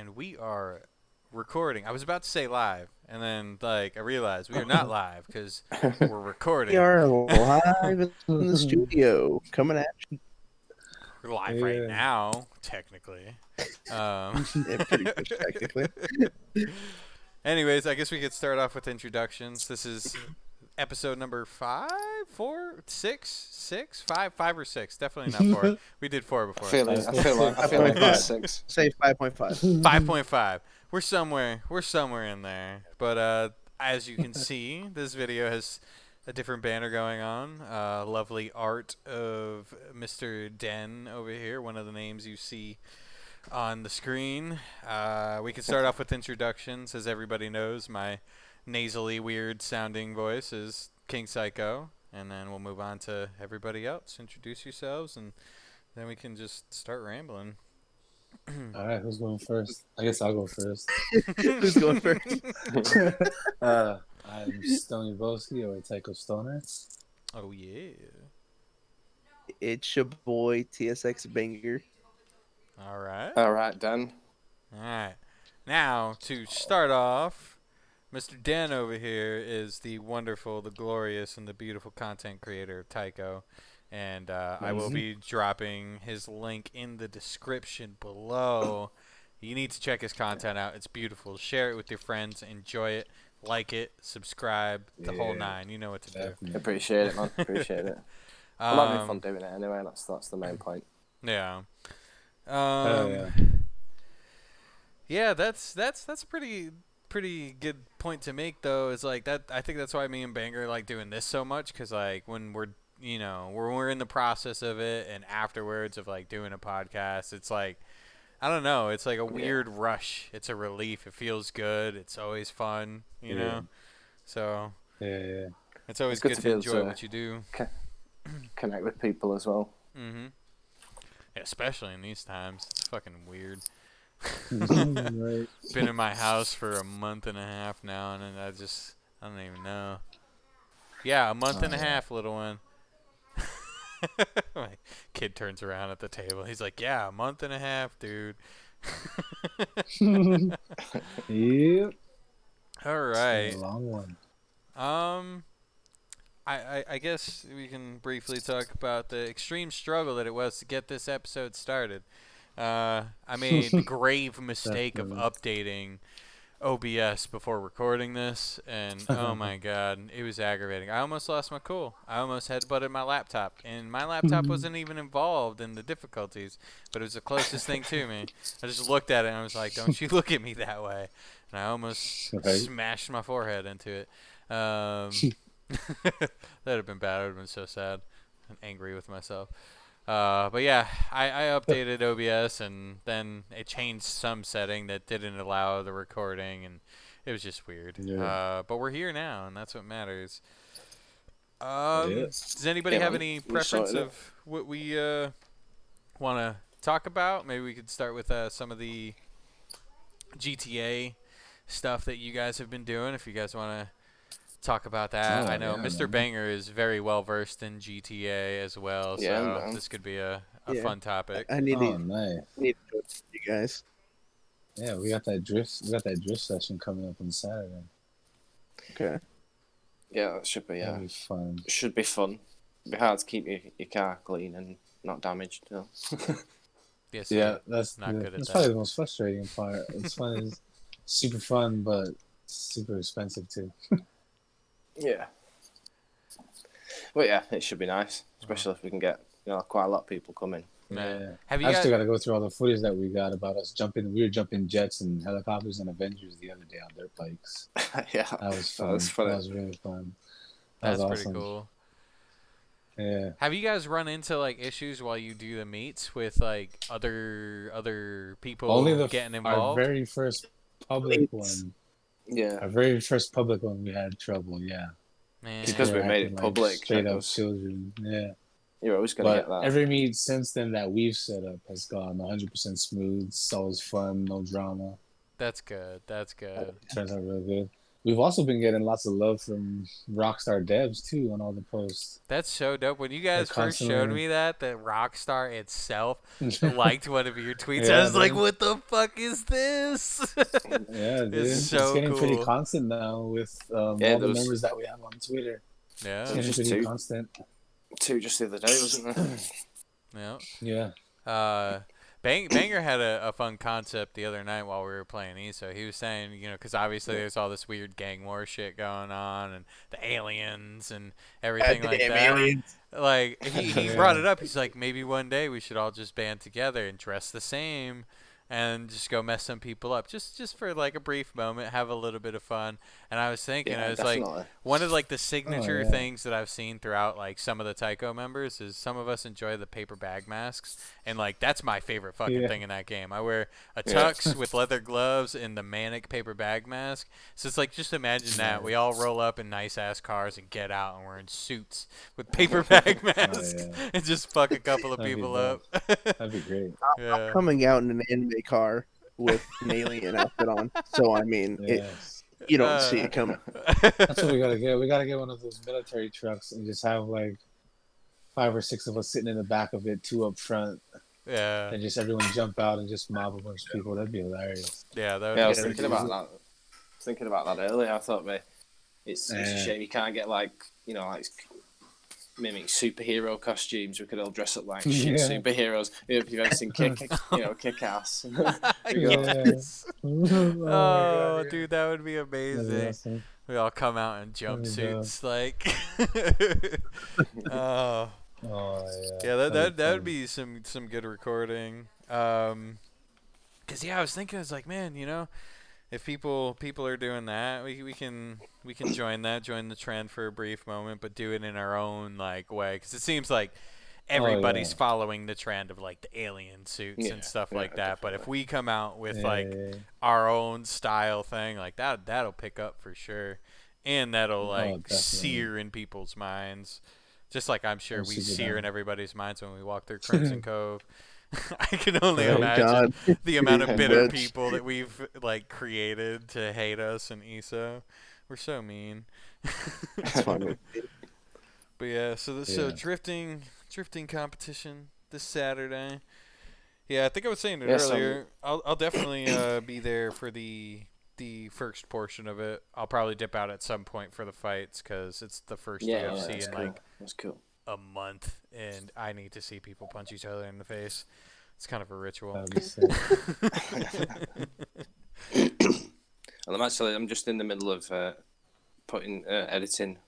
and we are recording. I was about to say live, and then I realized we are not live because we're recording. We are live in the studio, coming at you. We're live right now, technically. Yeah, pretty much technically. Anyways, I guess we could start off with introductions. This is episode number 5, 4, 6, 6, 5, 5 or 6. Definitely not 4. We did 4 before. I feel like it's 6. Say 5.5. 5.5. We're somewhere in there. But as you can see, this video has a different banner going on. Lovely art of Mr. Den over here, one of the names you see on the screen. We can start off with introductions. As everybody knows, my nasally weird sounding voice is King Psycho, and then we'll move on to everybody else. Introduce yourselves, and then we can just start rambling. All right, who's going first? I guess I'll go first. Who's going first? I'm Stoney Boski, or Tycho Stoner. Oh yeah. It's your boy TSX Banger. All right. Aright Den. All right. Now to start off, Mr. Den over here is the wonderful, the glorious, and the beautiful content creator of Tycho. And I will be dropping his link in the description below. You need to check his content out. It's beautiful. Share it with your friends. Enjoy it. Like it. Subscribe. The whole 9. You know what to do. Appreciate it, man. Appreciate it. I'm having fun doing it anyway. That's the main point. Yeah. Yeah. Yeah, that's a pretty good point to make, though. Is that I think that's why me and Banger like doing this so much, because when we're in the process of it and afterwards of doing a podcast, it's I don't know, it's a weird rush. It's a relief. It feels good. It's always fun, you know. So yeah, it's always good to enjoy what you do. Connect with people as well. Mhm. Yeah, especially in these times. It's fucking weird. Right. Been in my house for a month and a half now, and I don't even know. Yeah, a month and a half, little one. My kid turns around at the table. He's like, "Yeah, a month and a half, dude." Yep. All right. It's been a long one. I guess we can briefly talk about the extreme struggle that it was to get this episode started. I made the grave mistake of updating OBS before recording this, and oh my god, it was aggravating. I almost lost my cool. I almost headbutted my laptop, and my laptop wasn't even involved in the difficulties, but it was the closest thing to me. I just looked at it and I was like, "Don't you look at me that way!" And I almost smashed my forehead into it. That'd have been bad. I would have been so sad and angry with myself. But yeah, I updated OBS, and then it changed some setting that didn't allow the recording, and it was just weird. Yeah. But we're here now, and that's what matters. Does anybody have any preference of what we want to talk about? Maybe we could start with some of the GTA stuff that you guys have been doing, if you guys want to talk about that. I know Mr. Banger is very well versed in GTA as well, so this could be a fun topic. I need to nice. you guys. Yeah, we got that drift session coming up on Saturday. Okay. Yeah, that should be fun. Should be fun. It'd be hard to keep your car clean and not damaged. You know? Yes, yeah, that's not good at that's that. probably the most frustrating part. It's fun, it's super fun, but super expensive too. Yeah. Well, yeah, it should be nice, especially if we can get quite a lot of people coming. Yeah. Have you I still got to go through all the footage that we got about us jumping. We were jumping jets and helicopters and Avengers the other day on dirt bikes. Yeah, that was fun. That was really fun. That's was pretty awesome. Cool. Yeah. Have you guys run into issues while you do the meets with other people Only getting involved? Our very first public one. Yeah. Our very first public one, we had trouble. Yeah. Man. It's because we made it public. Straight up children. Yeah. You're always going to get that. Every meet since then that we've set up has gone 100% smooth. It's always fun, no drama. That's good. That's good. Turns out real good. We've also been getting lots of love from Rockstar devs too on all the posts. That's so dope. When you guys They're first showed constantly, me that Rockstar itself liked one of your tweets, I yeah, was like, dude. "What the fuck is this?" Yeah, It's dude. It's so getting pretty cool. constant now with Yeah, all there the was members that we have on Twitter. It's there Yeah, was getting just pretty constant. two just the other day, wasn't there? yeah. Yeah. Banger had a fun concept the other night while we were playing ESO. He was saying, because obviously there's all this weird gang war shit going on, and the aliens and everything like Goddamn that. aliens. Like he brought Yeah. it up. He's like, maybe one day we should all just band together and dress the same, and just go mess some people up, just for like a brief moment, have a little bit of fun. And I was thinking, I Yeah, was like, definitely. one of like the Oh signature yeah. things that I've seen throughout like some of the Tycho members is some of us enjoy the paper bag masks, and like that's my favorite fucking Yeah. thing in that game. I wear a Yeah. tux with leather gloves and the manic paper bag mask. So it's like, just imagine that we Nice. all roll up in nice ass cars and get out, and we're in suits with paper bag masks yeah. and just fuck a couple of That'd be people dope. up. That'd be great. Yeah. Coming out in an anime car with an alien outfit on. So I mean, Yes. you don't see it coming. That's what we gotta get. We gotta get one of those military trucks and just have like 5 or 6 of us sitting in the back of it, 2 up front, Yeah. and just everyone jump out and just mob a bunch of people. That'd be hilarious. Yeah, that would Yeah, I be was pretty thinking cool. about that. Thinking about that earlier. I thought, it's a Yeah. shame you can't get like mimic superhero costumes. We could all dress up like shit Yeah. superheroes. If you've ever seen Kick Ass. Yes. Oh, my Oh, God, dude, that would be that'd be amazing. awesome. We all come out in That'd be jumpsuits, like. Oh, Oh yeah, that'd that fun. would be some good recording. 'Cause yeah, I was thinking, I was like, man, if people are doing that, we can join the trend for a brief moment, but do it in our own like way. 'Cause it seems like everybody's yeah. following the trend of like the alien suits and stuff Yeah, like that. But if we come out with Yeah, like yeah, yeah. our own style thing, like that'll pick up for sure, and that'll like definitely. sear in people's minds, just like I'm sure Oh, we super sear down. in everybody's minds when we walk through Crimson Cove. I can only Oh, imagine God. the amount of bitter Which- people that we've like created to hate us in ESO. We're so mean. It's fun. But yeah, so Yeah. drifting competition this Saturday. Yeah, I think I was saying it Yeah, so- earlier. I'll definitely be there for the first portion of it. I'll probably dip out at some point for the fights because it's the first Yeah, UFC that's in cool. like That's cool. a month, and I need to see people punch each other in the face. It's kind of a ritual. That'd be sick. And I'm just in the middle of editing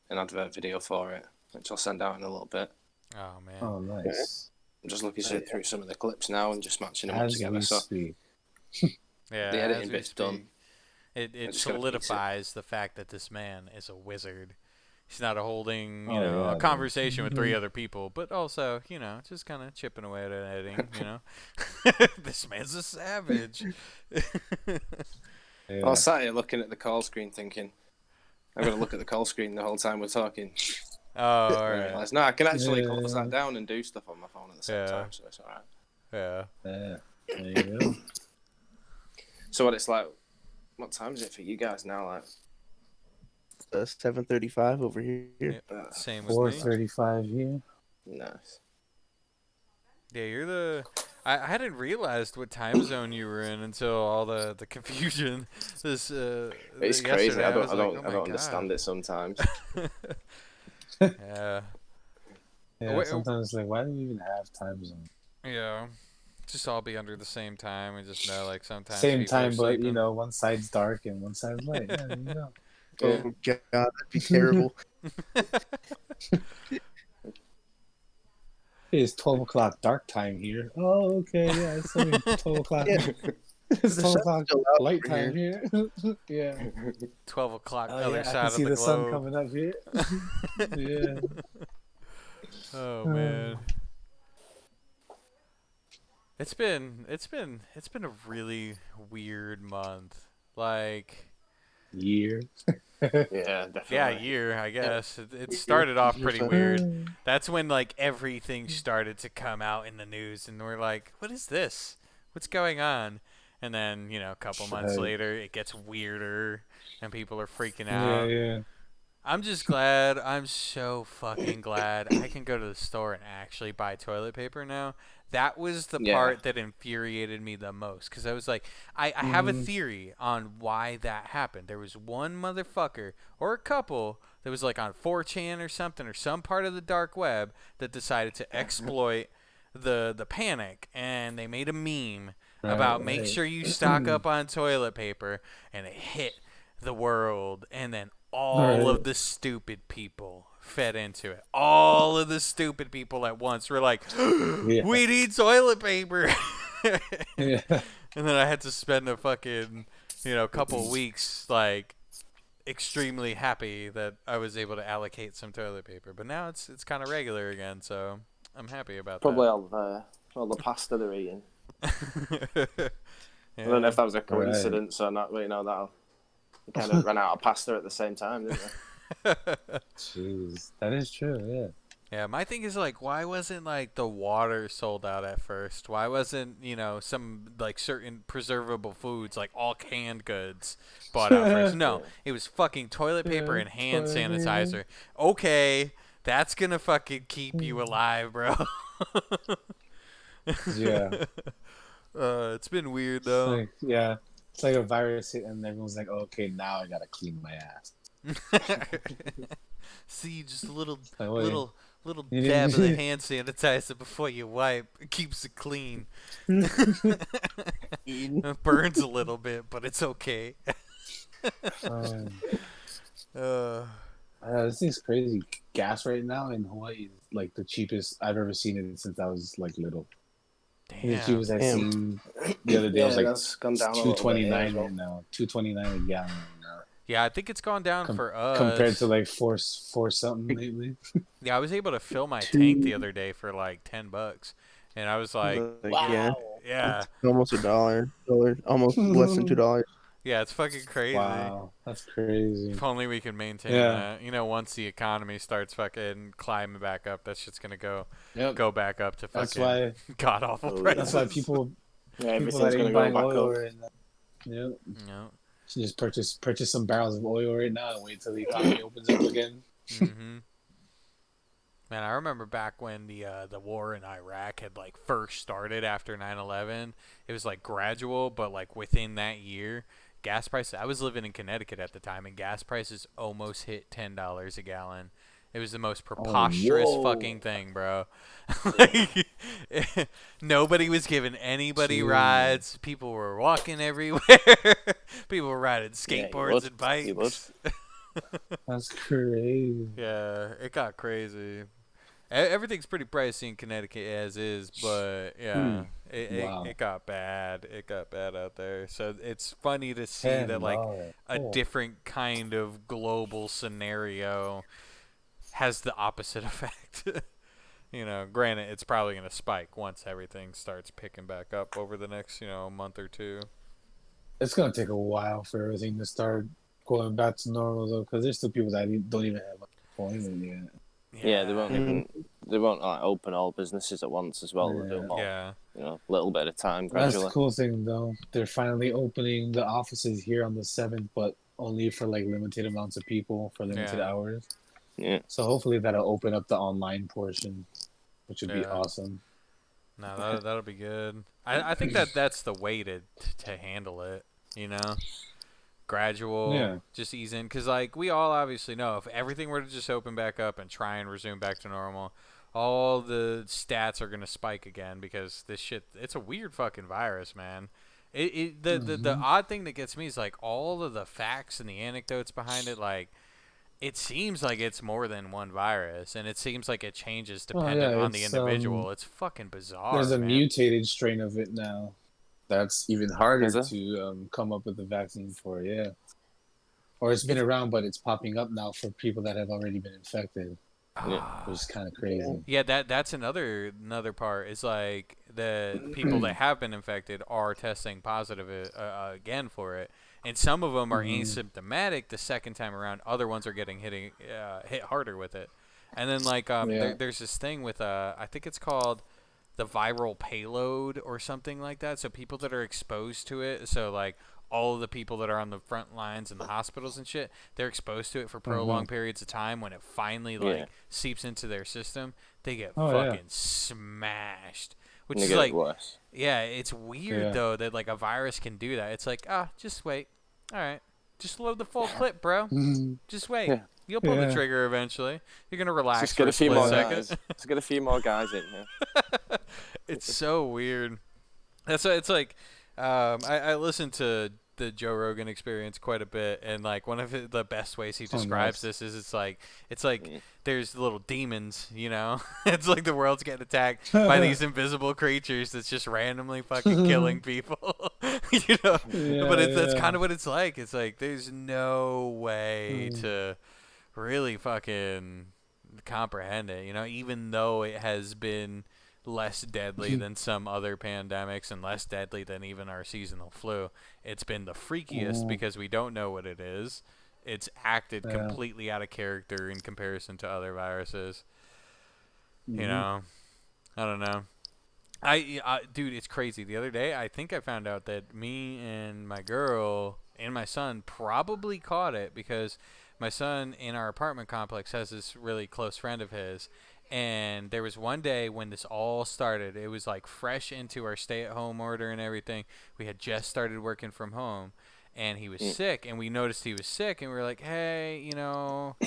an advert video for it, which I'll send out in a little bit. Oh man. Oh, nice. I'm just looking through some of the clips now and just matching them up As together. we So speak. Yeah, the editing as we bit's speak. done. It just gotta fix it. solidifies the fact that this man is a wizard. He's not holding, Oh, yeah, a dude. conversation with 3 other people, but also, just kind of chipping away at editing, This man's a savage. Yeah. I was sat here looking at the call screen thinking, I'm going to look at the call screen the whole time we're talking. Oh, all And I right. realised, no, I can actually Yeah. close that down and do stuff on my phone at the same Yeah. time, so it's alright. Yeah. Yeah. There you go. So what it's like, what time is it for you guys now? Like, 7:35 over here. Yeah. Same with me. 4:35 here. nice. Yeah, you're the. I hadn't realized what time zone you were in until all the confusion. It's Yesterday. crazy. I was don't like, oh my God. understand it sometimes. Yeah. Yeah, Wait, sometimes it's like, why do we even have time zone? Yeah. Just all be under the same time. We just know, like, sometimes Same people are time, but sleeping. one side's dark and one side's light. Yeah, there you go. Oh God, that'd be terrible. It's 12 o'clock dark time here. Oh, okay, yeah, it's only 12 o'clock. Yeah. It's The 12 sun's o'clock still out light over time here. Yeah. 12 o'clock, Oh, other yeah, I side can of see the, the sun globe. coming up here. Yeah. Oh man. It's been a really weird month. Like, Year. Yeah, definitely. yeah, year, I guess. It started off pretty weird. That's when like everything started to come out in the news, and we're like, "What is this? What's going on?" And then, a couple months later, it gets weirder, and people are freaking Yeah, out. yeah. I'm just glad. I'm so fucking glad I can go to the store and actually buy toilet paper now. That was the part that infuriated me the most, because I was like, I have a theory on why that happened. There was one motherfucker, or a couple, that was like on 4chan or something, or some part of the dark web, that decided to exploit the panic, and they made a meme about make sure you stock up on toilet paper, and it hit the world, and then all of the stupid people fed into it. All of the stupid people at once were like, we need toilet paper. Yeah. And then I had to spend a fucking, couple weeks, like, extremely happy that I was able to allocate some toilet paper. But now it's kind of regular again, so I'm happy about Probably that. all the pasta they're eating. Yeah. I don't know if that was a coincidence or not, but that'll kind of ran out of pasta at the same time, didn't they? Jeez, that is true. Yeah. Yeah, my thing is, like, why wasn't, like, the water sold out at first? Why wasn't, some, like, certain preservable foods, like, all canned goods bought out first? No, it was fucking toilet paper and hand sanitizer. Okay, that's gonna fucking keep you alive, bro. Yeah. It's been weird, though. It's like a virus hit and everyone's like, oh, okay, now I gotta clean my ass. See, just a little Like, little dab of the hand sanitizer before you wipe. It keeps it clean. It burns a little bit, but it's okay. This thing's crazy. Gas right now in Hawaii is like the cheapest I've ever seen it since I was like little. Damn. The cheapest I've seen the other day was like that's gone down $2.29 right right now. $2.29 a gallon right now. Yeah, I think it's gone down for us compared to like four something lately. Yeah, I was able to fill my tank the other day for like $10, and I was like, wow, yeah, almost $1, almost less than $2. Yeah, it's fucking crazy. Wow, that's crazy. If only we could maintain that. Once the economy starts fucking climbing back up, that shit's gonna go back up to fucking god awful prices. That's why people everything's gonna go back up. Just purchase some barrels of oil right now and wait till the economy opens up again. Mm-hmm. Man, I remember back when the war in Iraq had like first started after 9/11. It was like gradual, but like within that year, gas prices. I was living in Connecticut at the time, and gas prices almost hit $10 a gallon. It was the most preposterous fucking thing, bro. Like, nobody was giving anybody rides. People were walking everywhere. People were riding skateboards and bikes. That's crazy. Yeah, it got crazy. Everything's pretty pricey in Connecticut as is, but yeah, it got bad. It got bad out there. So it's funny to see that like a different kind of global scenario has the opposite effect. Granted, it's probably going to spike once everything starts picking back up over the next, month or two. It's going to take a while for everything to start going back to normal, though, because there's still people that don't even have employment yet. Yeah, they won't like open all businesses at once as well. They'll do them all, a little bit at a time, gradually. That's the cool thing, though. They're finally opening the offices here on the 7th, but only for like limited amounts of people for limited hours. Yeah. So hopefully that'll open up the online portion, which would be awesome. No, that'll be good. I think that's the way to handle it. Gradual, just ease in, because like we all obviously know if everything were to just open back up and try and resume back to normal, all the stats are gonna spike again, because this shit, it's a weird fucking virus, man. The odd thing that gets me is like all of the facts and the anecdotes behind it. Like, it seems like it's more than one virus, and it seems like it changes depending on the individual. It's fucking bizarre. There's a mutated strain of it now. That's even harder to come up with a vaccine for, Or it's been around, but it's popping up now for people that have already been infected. Which is kind of crazy. Yeah, that's another part. Is like the people that have been infected are testing positive again for it, and some of them are asymptomatic the second time around. Other ones are getting hit harder with it. And then like there's this thing with I think it's called the viral payload or something like that. So people that are exposed to it, so like all of the people that are on the front lines in the hospitals and shit, they're exposed to it for prolonged periods of time. When it finally like seeps into their system, they get fucking smashed. Which is like, worse. Yeah, it's weird though that like a virus can do that. It's like, just wait. All right, just load the full clip, bro. Just wait. Yeah. You'll pull the trigger eventually. You're gonna relax Just for get a a few split more second. guys. Let's get a few more guys in here. It's so weird. That's why it's like, I listen to the Joe Rogan Experience quite a bit, and like one of the best ways he describes this is it's like there's little demons, you know. It's like the world's getting attacked by these invisible creatures that's just randomly fucking killing people, you know. But that's kind of what it's like. It's like there's no way to really fucking comprehend it, you know, even though it has been less deadly than some other pandemics and less deadly than even our seasonal flu. It's been the freakiest because we don't know what it is. It's acted completely out of character in comparison to other viruses. You know, I don't know. Dude, it's crazy. The other day, I think I found out that me and my girl and my son probably caught it because my son in our apartment complex has this really close friend of his. And there was one day when this all started. It was like fresh into our stay-at-home order and everything. We had just started working from home, and he was sick. And we noticed he was sick, and we were like, "Hey, you know,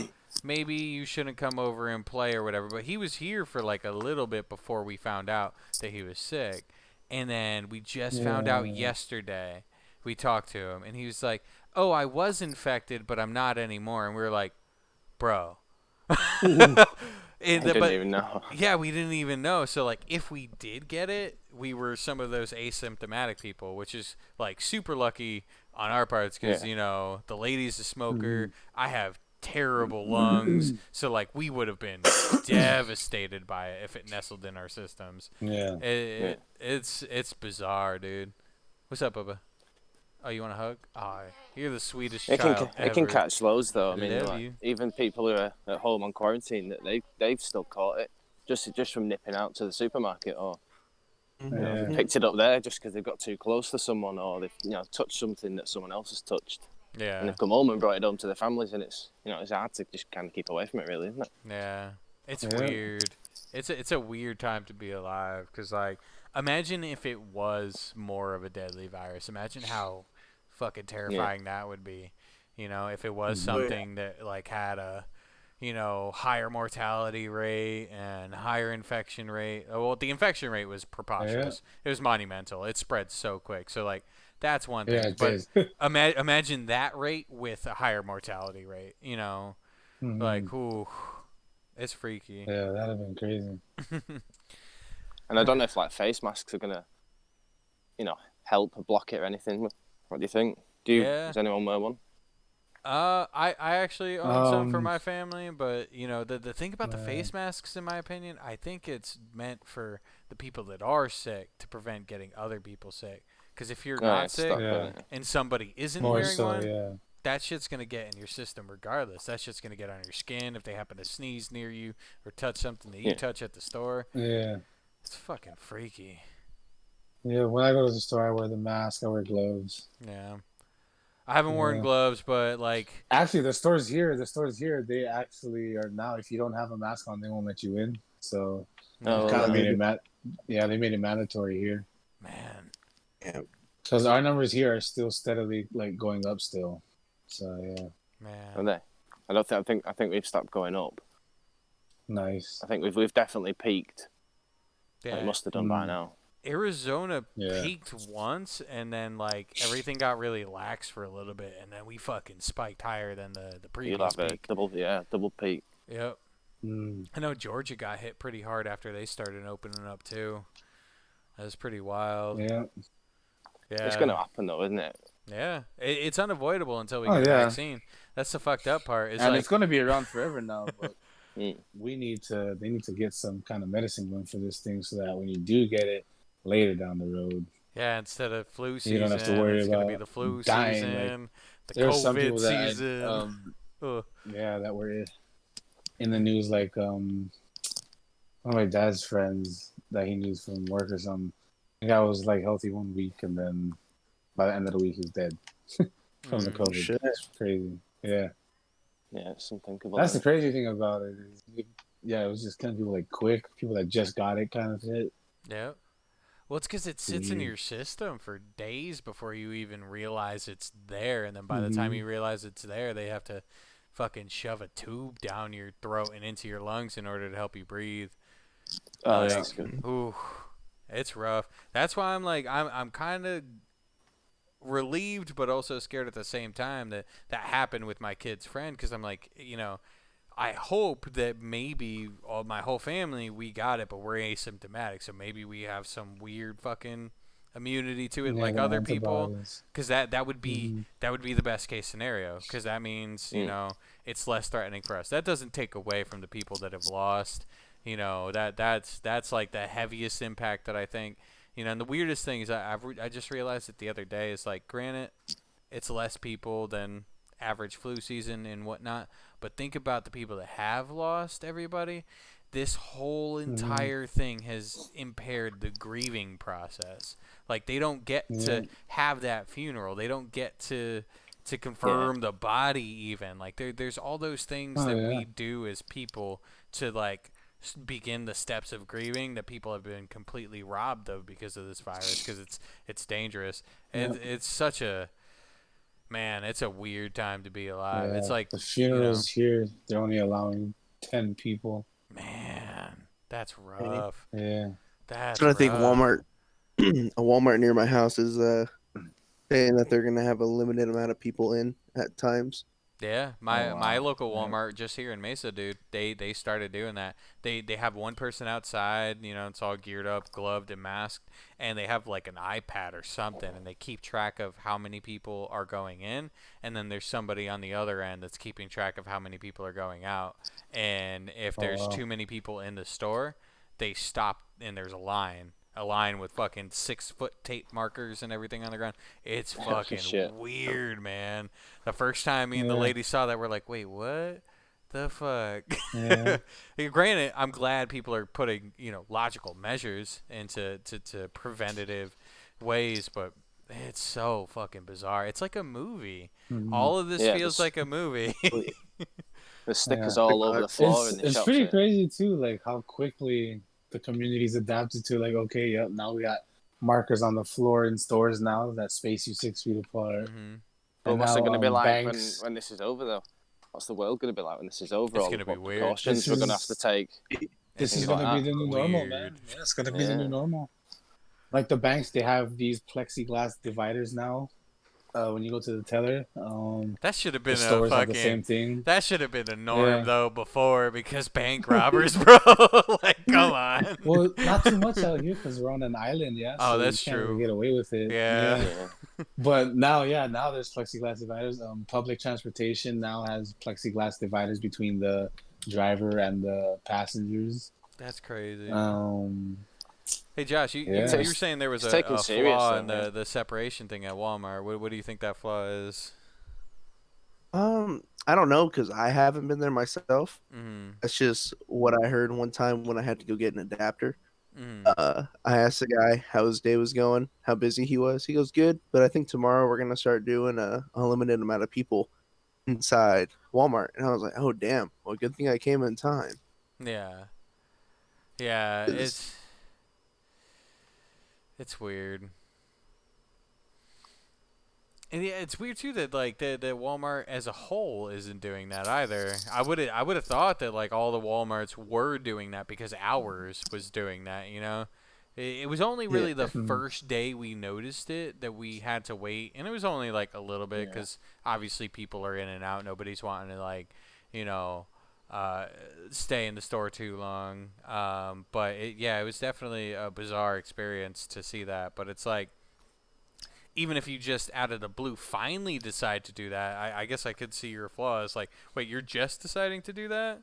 maybe you shouldn't come over and play or whatever." But he was here for like a little bit before we found out that he was sick. And then we just found out yesterday. We talked to him, and he was like, "Oh, I was infected, but I'm not anymore." And we were like, "Bro." Didn't even know. Yeah, we didn't even know. So, like, if we did get it, we were some of those asymptomatic people, which is, like, super lucky on our parts because, you know, the lady's a smoker. I have terrible lungs. So, like, we would have been devastated by it if it nestled in our systems. Yeah. It's bizarre, dude. What's up, Bubba? Oh, you want a hug? Oh, you're the sweetest It child can ever. catch loads though. I mean, Love like, you. even people who are at home on quarantine, that they've still caught it just from nipping out to the supermarket or they've picked it up there just because they've got too close to someone or they've touched something that someone else has touched. Yeah. And they've come home and brought it home to their families, and it's it's hard to just kind of keep away from it, really, isn't it? Yeah. It's weird. It's a weird time to be alive because, like, imagine if it was more of a deadly virus. Imagine how fucking terrifying that would be. You know, if it was something that, like, had a, higher mortality rate and higher infection rate. Well, the infection rate was preposterous. It was monumental. It spread so quick. So, like, that's one thing. But imagine that rate with a higher mortality rate, Like, ooh, it's freaky. Yeah, that'd have been crazy. And I don't know if, like, face masks are going to, help block it or anything. What do you think? Does anyone wear one? I actually own some for my family, but the thing about the face masks, in my opinion, I think it's meant for the people that are sick to prevent getting other people sick. Because if you're not sick and somebody isn't wearing one, that shit's gonna get in your system regardless. That shit's gonna get on your skin if they happen to sneeze near you or touch something that you touch at the store. Yeah, it's fucking freaky. Yeah, when I go to the store, I wear the mask. I wear gloves. Yeah. I haven't worn gloves, but like actually, the stores here, they actually are now. If you don't have a mask on, they won't let you in. So, kind of made it they made it mandatory here. Man, yeah, because our numbers here are still steadily like going up still. So yeah, man. Are they? I think we've stopped going up. Nice. I think we've definitely peaked. Yeah, it must have done by now. Arizona peaked once, and then like everything got really lax for a little bit, and then we fucking spiked higher than the previous peak. Double peak. Yep. I know Georgia got hit pretty hard after they started opening up too. That was pretty wild. Yeah. It's gonna happen though, isn't it? Yeah, it's unavoidable until we get a vaccine. That's the fucked up part. And it's gonna be around forever now, but. They need to get some kind of medicine going for this thing so that when you do get it later down the road, instead of flu season, you don't have to worry it's about gonna be the flu dying, season, the there's COVID season. That were in the news, like One of my dad's friends that he knew from work or something. The guy was like healthy 1 week, and then by the end of the week, he's dead from the COVID. Shit. It's crazy. Yeah. Yeah, it's unthinkable. That's the crazy thing about it. Yeah, it was just kind of people like quick, people that just got it kind of shit. Yep. Well, it's because it sits in your system for days before you even realize it's there, and then by the time you realize it's there, they have to fucking shove a tube down your throat and into your lungs in order to help you breathe. Oh, Like, that's good. ooh, it's rough. That's why I'm like, I'm kind of relieved, but also scared at the same time that that happened with my kid's friend, because I'm like, I hope that maybe my whole family, we got it, but we're asymptomatic. So maybe we have some weird fucking immunity to it, like other people. Because that would be the best case scenario. Because that means it's less threatening for us. That doesn't take away from the people that have lost. That's like the heaviest impact that I think. And the weirdest thing is I just realized it the other day is like, granted, it's less people than average flu season and whatnot, but think about the people that have lost everybody. This whole entire thing has impaired the grieving process. Like, they don't get to have that funeral. They don't get to confirm the body even. Like, there's all those things that we do as people to like begin the steps of grieving that people have been completely robbed of because of this virus, because it's dangerous. It's such a Man, it's a weird time to be alive. Yeah, it's like the funerals here, they're only allowing 10 people. Man, that's rough. Yeah. That's what rough. I think Walmart, a Walmart near my house is saying that they're gonna have a limited amount of people in at times. Yeah, my local Walmart just here in Mesa, dude, they started doing that. They have one person outside, it's all geared up, gloved and masked, and they have like an iPad or something, and they keep track of how many people are going in, and then there's somebody on the other end that's keeping track of how many people are going out. And if there's too many people in the store, they stop and there's a line with fucking 6-foot tape markers and everything on the ground. It's fucking weird, man. The first time me and the lady saw that, we're like, wait, what the fuck? Granted, I'm glad people are putting, logical measures into to preventative ways, but it's so fucking bizarre. It's like a movie. All of this feels like a movie. The stickers all over the floor in the shops. It's pretty crazy, too, like how quickly the community's adapted to, like, okay, now we got markers on the floor in stores now that space you 6 feet apart. But what's it going to be like when this is over, though? What's the world going to be like when this is over? It's going to be weird. Precautions we're going to have to take. This is going to be the new normal, man. Yeah, it's going to be the new normal. Like the banks, they have these plexiglass dividers now. When you go to the teller, that should have been a fucking the same thing. That should have been a norm though before, because bank robbers, bro. Like, come on. Well, not too much out here because we're on an island, Oh, so that's you can't true. really get away with it. Yeah. But now there's plexiglass dividers. Public transportation now has plexiglass dividers between the driver and the passengers. That's crazy. Hey Josh, you were saying there was a flaw in the separation thing at Walmart. What do you think that flaw is? I don't know, because I haven't been there myself. That's just what I heard one time when I had to go get an adapter. I asked the guy how his day was going, how busy he was. He goes, good, but I think tomorrow we're going to start doing a limited amount of people inside Walmart. And I was like, oh, damn. Well, good thing I came in time. Yeah, it's weird. And it's weird too that like the Walmart as a whole isn't doing that either. I would have thought that like all the Walmarts were doing that because ours was doing that. It was only really the first day we noticed it that we had to wait, and it was only like a little bit because obviously people are in and out. Nobody's wanting to like stay in the store too long. But it was definitely a bizarre experience to see that. But it's like, even if you just out of the blue finally decide to do that, I guess I could see your flaws. Like, wait, you're just deciding to do that?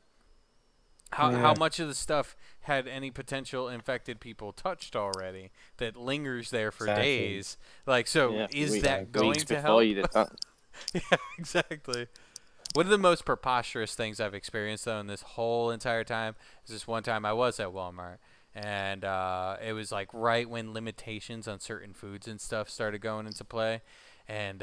How much of the stuff had any potential infected people touched already that lingers there for days? Like, so is that going to help? You did that. Yeah, exactly. One of the most preposterous things I've experienced though in this whole entire time is this one time I was at Walmart, and it was like right when limitations on certain foods and stuff started going into play, and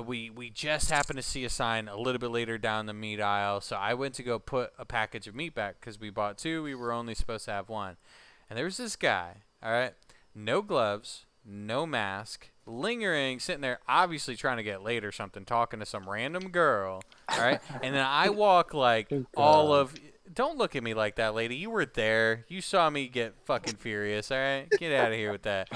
we just happened to see a sign a little bit later down the meat aisle, so I went to go put a package of meat back because we bought 2, we were only supposed to have 1, and there was this guy, all right, no gloves, no mask, lingering, sitting there, obviously trying to get laid or something, talking to some random girl, all right? And then I walk like all of... Don't look at me like that, lady. You were there. You saw me get fucking furious, all right? Get out of here with that.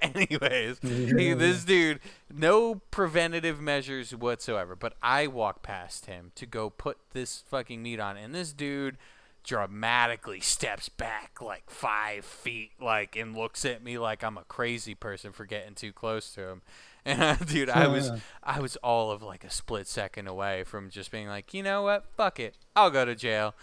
Anyways, this dude, no preventative measures whatsoever, but I walk past him to go put this fucking meat on, and this dude dramatically steps back like 5 feet, like, and looks at me like I'm a crazy person for getting too close to him. And dude, I was all of like a split second away from just being like, you know what, fuck it, I'll go to jail.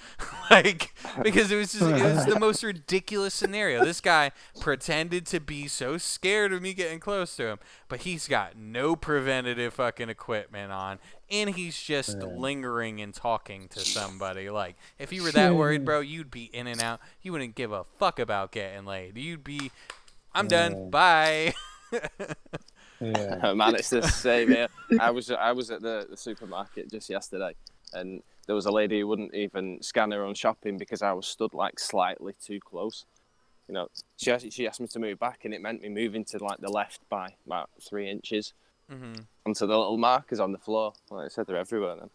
Like, because it was the most ridiculous scenario. This guy pretended to be so scared of me getting close to him, but he's got no preventative fucking equipment on, and he's just lingering and talking to somebody. Like, if you were that worried, bro, you'd be in and out. You wouldn't give a fuck about getting laid. You'd be, I'm done, bye. Yeah. Man, it's the same here. I was at the supermarket just yesterday, and there was a lady who wouldn't even scan her own shopping because I was stood like slightly too close. You know, she asked me to move back, and it meant me moving to like the left by about 3 inches. Onto the little markers on the floor. Like I said, they're everywhere then.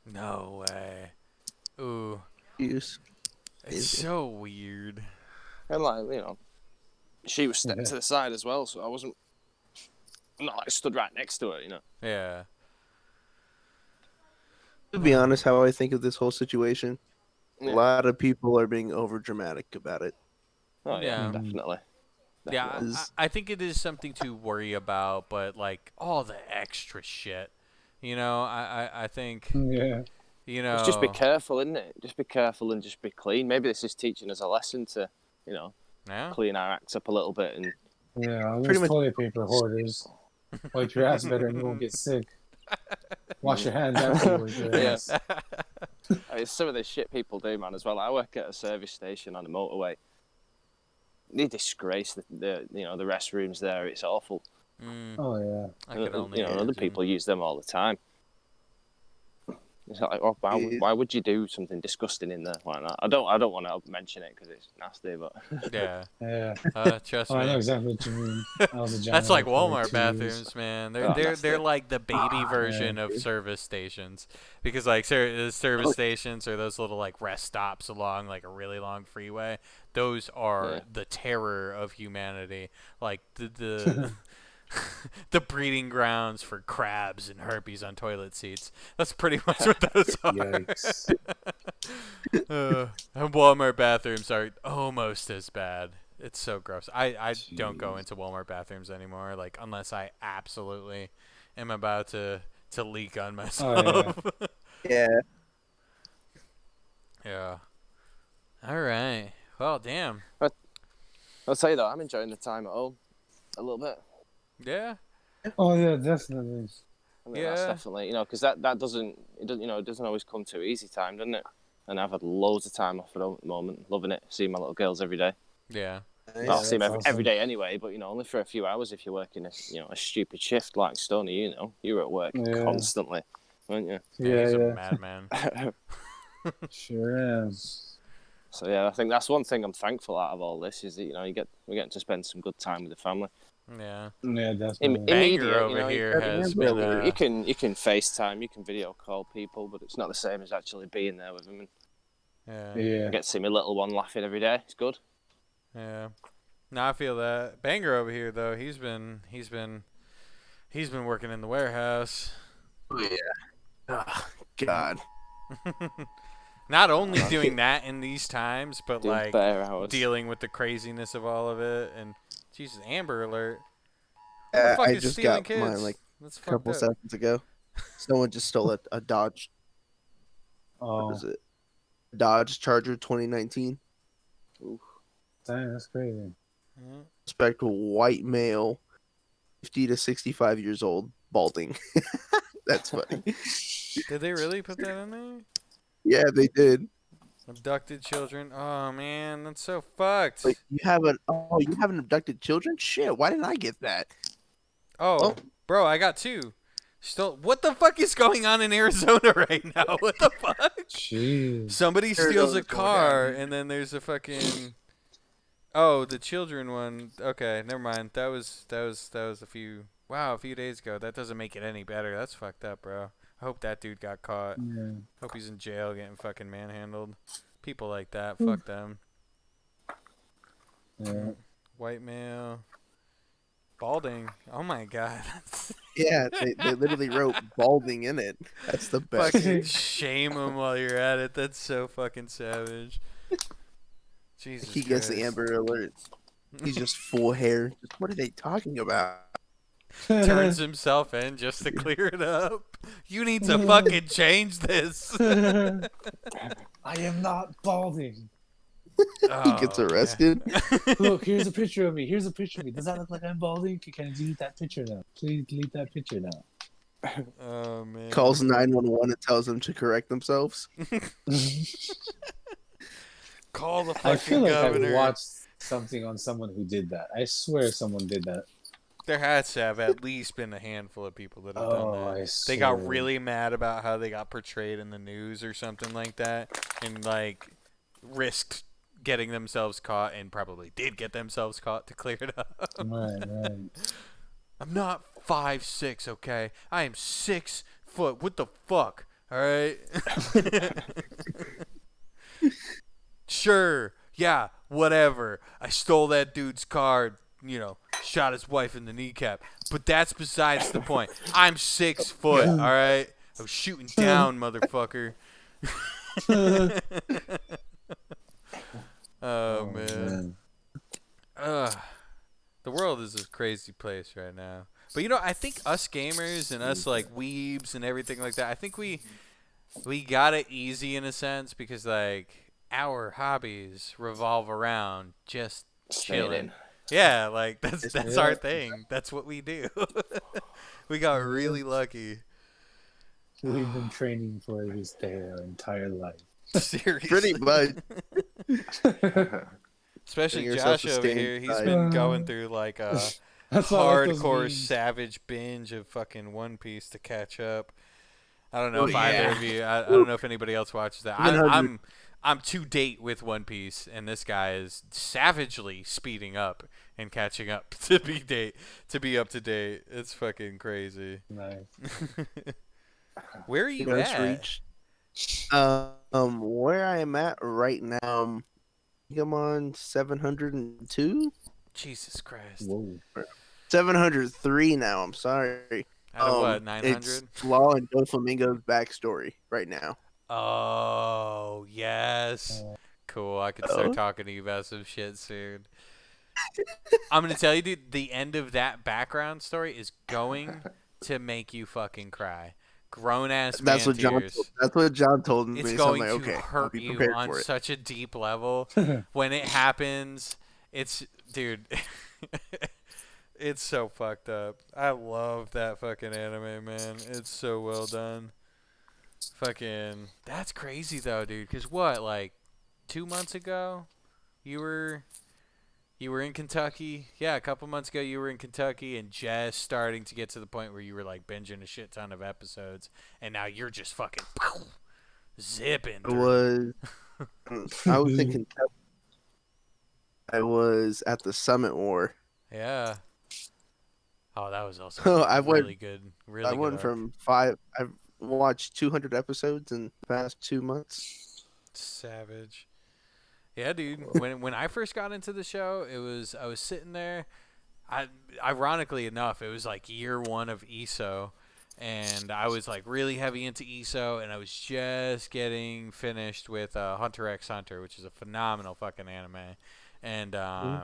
No way. Ooh. Yes. It's so weird. And like, you know, she was stepped to the side as well, so I'm not like stood right next to her, you know. Yeah. To be honest, how I think of this whole situation, a lot of people are being over dramatic about it. Oh yeah, definitely. Yeah, I think it is something to worry about, but like all the extra shit, you know, I think, you know, just be careful, isn't it? Just be careful and just be clean. Maybe this is teaching us a lesson to, you know, clean our acts up a little bit and. Yeah, pretty much toilet paper hoarders. Wipe your ass better and you won't get sick. Wash your hands after you wipe your ass. I mean, some of the shit people do, man, as well. I work at a service station on a motorway. They disgrace the you know, the restrooms there. It's awful. Oh yeah. I could only you know, other people use them all the time. It's like, oh, why would you do something disgusting in there like that? I don't want to mention it because it's nasty, but trust me. I know exactly what you mean. That's like Walmart bathrooms, man. They're like the baby version of service stations, because like service stations are those little like rest stops along like a really long freeway. Those are the terror of humanity. Like the the breeding grounds for crabs and herpes on toilet seats. That's pretty much what those are. Yikes. Walmart bathrooms are almost as bad. It's so gross. I don't go into Walmart bathrooms anymore, like unless I absolutely am about to leak on myself. Oh, yeah. Yeah. All right. Well, damn. I'll tell you though, I'm enjoying the time at home a little bit. Yeah. Oh yeah, definitely. I mean, that's definitely, you know, because that doesn't always come too easy time, doesn't it? And I've had loads of time off at home at the moment, loving it, seeing my little girls every day. Yeah. Well, I see them every day anyway, but you know, only for a few hours if you're working a stupid shift like Stoney. You know, you were at work constantly, weren't you? Yeah, he's a madman. Sure is. So yeah, I think that's one thing I'm thankful out of all this is that, you know, we're getting to spend some good time with the family. Yeah. Yeah, definitely. Banger over here has been. You can FaceTime, you can video call people, but it's not the same as actually being there with them. And I get to see my little one laughing every day. It's good. Yeah. No, I feel that. Banger over here though, he's been working in the warehouse. Oh yeah. Oh, God. Not only doing that in these times, but doing like dealing with the craziness of all of it. And Jesus, Amber Alert. I just got mine like a couple seconds ago. Someone just stole a Dodge. Oh. What is it? Dodge Charger 2019. Ooh. Dang, that's crazy. Suspect white male, 50 to 65 years old, balding. That's funny. Did they really put that in there? Yeah, they did. Abducted children. Oh man, that's so fucked. Like you haven't abducted children? Shit, why didn't I get that? Oh, bro, I got 2. Still, what the fuck is going on in Arizona right now? What the fuck? Jeez. Somebody steals a car, and then there's a fucking. Oh, the children one. Okay, never mind. That was a few. Wow, a few days ago. That doesn't make it any better. That's fucked up, bro. I hope that dude got caught. Yeah. Hope he's in jail getting fucking manhandled. People like that, fuck them. Yeah. White male. Balding. Oh my god. Yeah, they literally wrote balding in it. That's the best. Fucking shame him while you're at it. That's so fucking savage. Jesus He gets the Christ. Amber Alert. He's just full hair. What are they talking about? Turns himself in just to clear it up. You need to fucking change this. I am not balding. He gets arrested. Look, here's a picture of me. Here's a picture of me. Does that look like I'm balding? Can I delete that picture now? Please delete that picture now. Oh man. Calls 911 and tells them to correct themselves. Call the fucking I feel like governor. I watched something on someone who did that. I swear someone did that. There has to have at least been a handful of people that have done that. I They got swear. really mad about how they got portrayed in the news or something like that, and like risked getting themselves caught, and probably did get themselves caught to clear it up. Right. I'm not 5'6", okay? I am 6 foot. What the fuck? All right. Sure. Yeah. Whatever. I stole that dude's car. You know, shot his wife in the kneecap. But that's besides the point. I'm 6 foot. All right. I was shooting down, motherfucker. Oh man. The world is a crazy place right now. But you know, I think us gamers and us like weebs and everything like that, I think we got it easy in a sense because like our hobbies revolve around just chilling. Yeah, like that's our thing. That's what we do. We got really lucky. We've been training for this day our entire life. Seriously. Pretty much. Especially yourself Josh over sustained here. He's by- been going through like a That's why I like those hardcore memes. savage binge of fucking One Piece to catch up. I don't know Oh, if either yeah. of you. I don't know if anybody else watches that. 100. I'm to date with One Piece, and this guy is savagely speeding up and catching up to be up to date. It's fucking crazy. Nice. Where are you Ghost at? Reach. Where I am at right now, I think I'm on 702, Jesus Christ. Whoa. 703 now. I'm sorry. Out of what, It's 900? Law and Doflamingo's backstory right now. Oh, yes. Cool. I could start talking to you about some shit soon. I'm going to tell you, dude, the end of that background story is going to make you fucking cry. Grown-ass man That's what John. tears. That's what John told me. It's so going I'm like, to okay, I'll hurt be you prepared on for it. such a deep level. When it happens, dude, it's so fucked up. I love that fucking anime, man. It's so well done. Fucking, that's crazy though, dude. Cause what, like 2 months ago, you were in Kentucky. Yeah, a couple months ago, you were in Kentucky and just starting to get to the point where you were like binging a shit ton of episodes, and now you're just fucking zipping. I was in Kentucky. I was at the Summit War. Yeah. Oh, that was also I really good. Really I good went arc. from 5. I've watched 200 episodes in the past 2 months. Savage. Yeah, dude. When I first got into the show, I was sitting there. Ironically enough, it was like year 1 of ESO, and I was like really heavy into ESO, and I was just getting finished with Hunter x Hunter, which is a phenomenal fucking anime, and I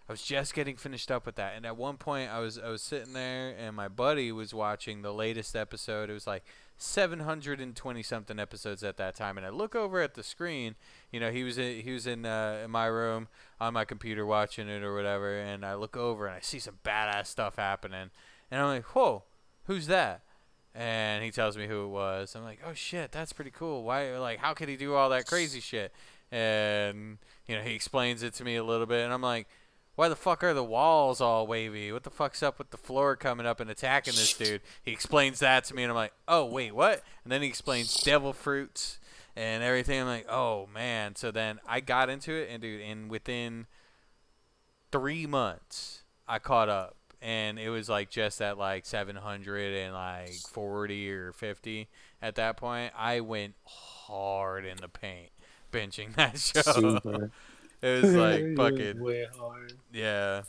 was just getting finished up with that. And at one point, I was sitting there, and my buddy was watching the latest episode. It was like 720 something episodes at that time, and I look over at the screen. You know, he was in my room on my computer watching it or whatever, and I look over and I see some badass stuff happening, and I'm like, whoa, who's that? And he tells me who it was. I'm like, oh shit, that's pretty cool. Why? Like, how could he do all that crazy shit? And he explains it to me a little bit, and I'm like, why the fuck are the walls all wavy? What the fuck's up with the floor coming up and attacking this dude? He explains that to me, and I'm like, oh wait, what? And then he explains devil fruits and everything. I'm like, oh man. So then I got into it, and dude, within 3 months, I caught up. And it was like just at like 740 or 50 at that point. I went hard in the paint benching that show. Super. It was like fucking way hard. Yeah.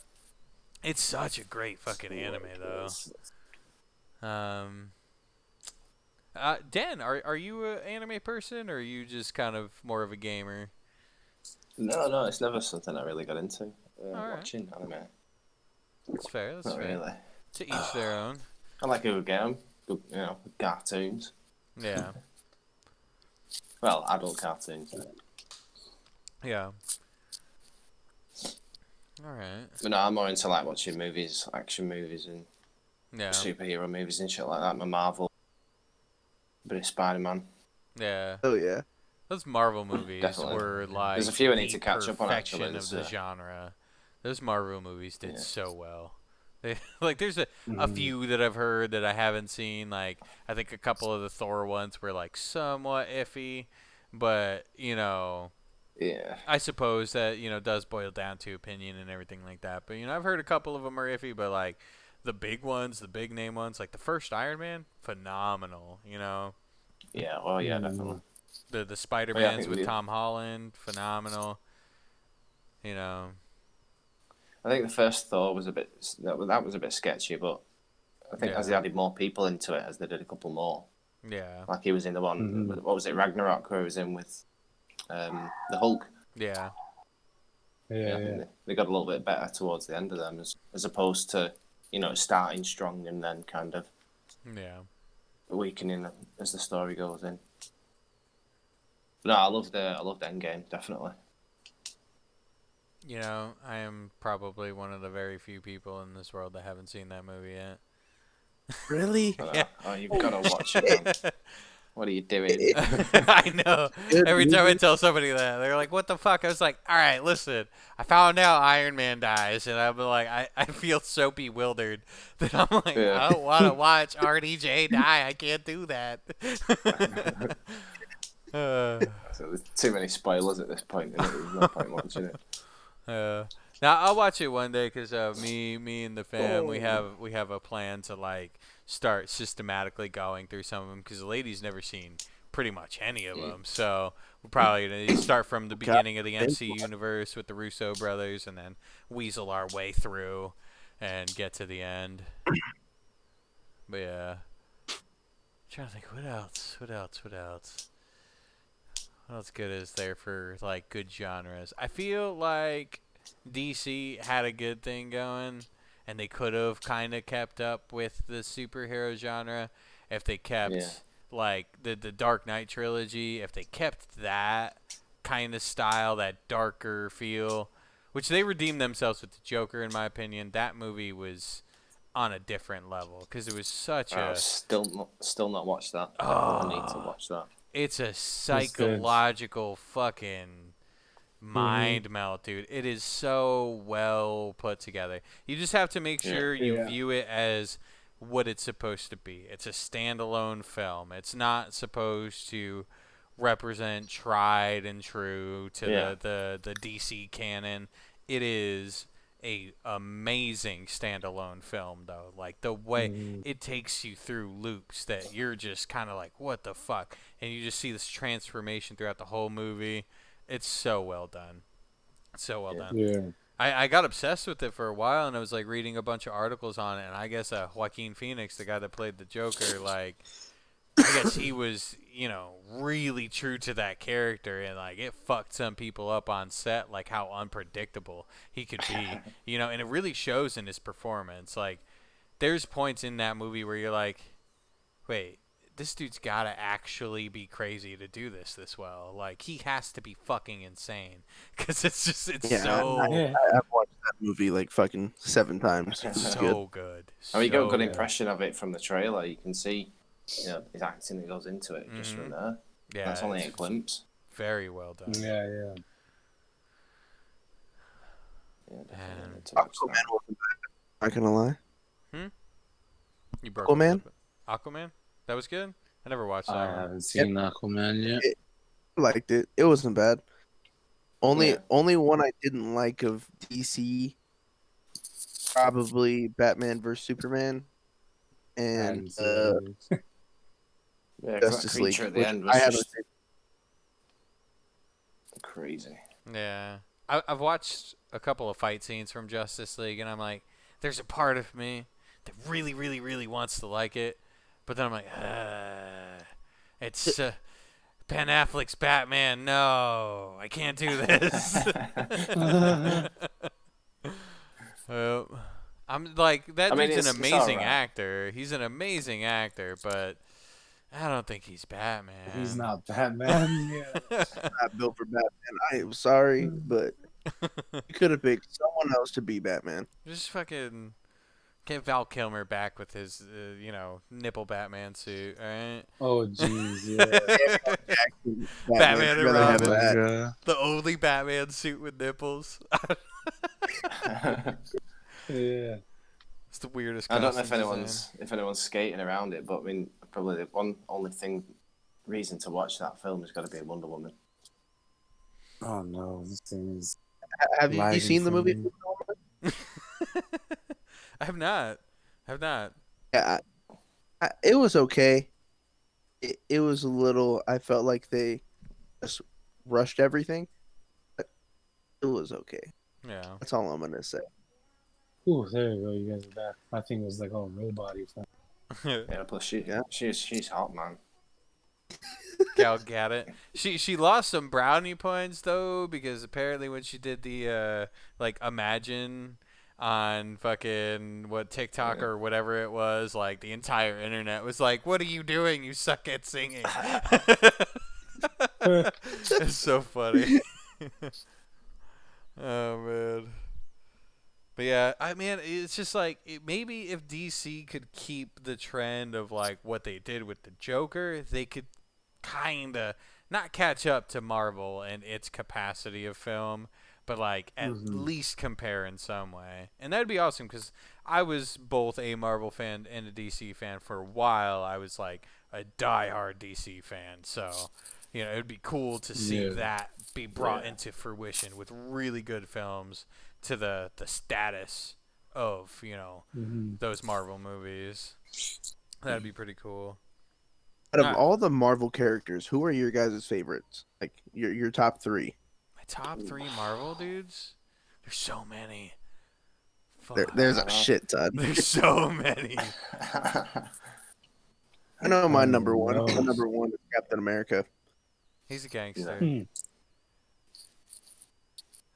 It's such a great fucking anime though. Dan, are you an anime person, or are you just kind of more of a gamer? No, it's never something I really got into. Right. Watching anime. That's fair. That's Not fair. really. To each their own. I like a good game. Good, cartoons. Yeah. Well, adult cartoons. Yeah. All right. But no, I'm more into like watching movies, action movies, and superhero movies and shit like that. My Marvel, bit of Spider-Man. Yeah. Oh yeah. Those Marvel movies Definitely. were like There's a few I need to catch up on actually. Of the genre. Those Marvel movies did so well. There's a few that I've heard that I haven't seen. Like, I think a couple of the Thor ones were like somewhat iffy, but yeah, I suppose that does boil down to opinion and everything like that. But I've heard a couple of them are iffy, but like the big ones, the big name ones, like the first Iron Man, phenomenal. Yeah, well, yeah, definitely. The Spider-Mans with Tom Holland, phenomenal. I think the first Thor was a bit sketchy, but I think as they added more people into it, as they did a couple more. Yeah. Like he was in the one, what was it, Ragnarok, where he was in with the Hulk. Yeah. Yeah. They got a little bit better towards the end of them, as opposed to starting strong and then kind of weakening as the story goes in. No, I loved Endgame, definitely. I am probably one of the very few people in this world that haven't seen that movie yet. Really? Yeah. Oh, you've got to watch it, man. What are you doing? I know. Every time I tell somebody that, they're like, what the fuck? I was like, all right, listen. I found out Iron Man dies, and I'm like, I feel so bewildered that I'm like, I don't want to watch RDJ die. I can't do that. So there's too many spoilers at this point. There's no point watching it. Now I'll watch it one day because me and the fam we have a plan to like start systematically going through some of them because the lady's never seen pretty much any of them, so we're probably gonna start from the beginning of the MC universe with the Russo brothers and then weasel our way through and get to the end. But yeah, I'm trying to think what else good is there for like good genres. I feel like DC had a good thing going, and they could have kind of kept up with the superhero genre if they kept like the Dark Knight trilogy. If they kept that kind of style, that darker feel, which they redeemed themselves with the Joker, in my opinion. That movie was on a different level because it was such a still not watched that. Oh, I need to watch that. It's a psychological fucking mind melt, dude. It is so well put together. You just have to make sure you view it as what it's supposed to be. It's a standalone film. It's not supposed to represent tried and true to the DC canon. It is a amazing standalone film though. Like the way it takes you through loops that you're just kind of like, what the fuck? And you just see this transformation throughout the whole movie. It's so well done. So well done. Yeah. I got obsessed with it for a while, and I was like reading a bunch of articles on it, and I guess Joaquin Phoenix, the guy that played the Joker, like I guess he was, really true to that character, and like it fucked some people up on set, like how unpredictable he could be, and it really shows in his performance. Like there's points in that movie where you're like, wait, this dude's gotta actually be crazy to do this well. Like he has to be fucking insane because it's so. I've watched that movie like fucking 7 times. It's so good. I mean, you got a good impression of it from the trailer. You can see his acting that goes into it just from there. Yeah, that's only a glimpse. Very well done. Yeah. Definitely. Aquaman wasn't bad. Not gonna lie. You broke up a Aquaman? little bit. Aquaman? That was good? I never watched that I one. haven't seen Aquaman yet. I liked it. It wasn't bad. Only one I didn't like of DC, probably Batman vs Superman, and Justice League. Creature at the end was just crazy. Yeah. I've watched a couple of fight scenes from Justice League, and I'm like, there's a part of me that really, really, really wants to like it, but then I'm like, it's Ben Affleck's Batman. No, I can't do this. I'm like, that dude's an amazing actor. He's an amazing actor, but I don't think he's Batman. He's not Batman. Not built for Batman. I am sorry, but you could have picked someone else to be Batman. Just fucking get Val Kilmer back with his, nipple Batman suit, alright? Oh, jeez, yeah. Batman and Robin. The only Batman suit with nipples. Yeah. It's the weirdest. I don't know if anyone's skating around it, but I mean, probably the only reason to watch that film has got to be Wonder Woman. Oh no, this thing is. Have you seen the movie? I have not. Yeah, it was okay. It was a little. I felt like they just rushed everything. But it was okay. Yeah, that's all I'm gonna say. Oh, there you go. You guys are back. My thing was like, oh, robot. Yeah, plus she's hot, man. Gal Gadot. She lost some brownie points though, because apparently when she did the Imagine on fucking TikTok or whatever it was, like the entire internet was like, "What are you doing? You suck at singing." It's so funny. Oh man. But yeah, it's just like maybe if DC could keep the trend of like what they did with the Joker, they could kind of not catch up to Marvel and its capacity of film, but like at least compare in some way. And that'd be awesome, because I was both a Marvel fan and a DC fan for a while. I was like a diehard DC fan, so it'd be cool to see that be brought into fruition with really good films to the status of those Marvel movies. That'd be pretty cool. Out of all the Marvel characters, who are your guys' favorites? Like your top three? My top three Marvel dudes? There's so many. There's a shit ton. There's so many. I know my number one. My number one is Captain America. He's a gangster.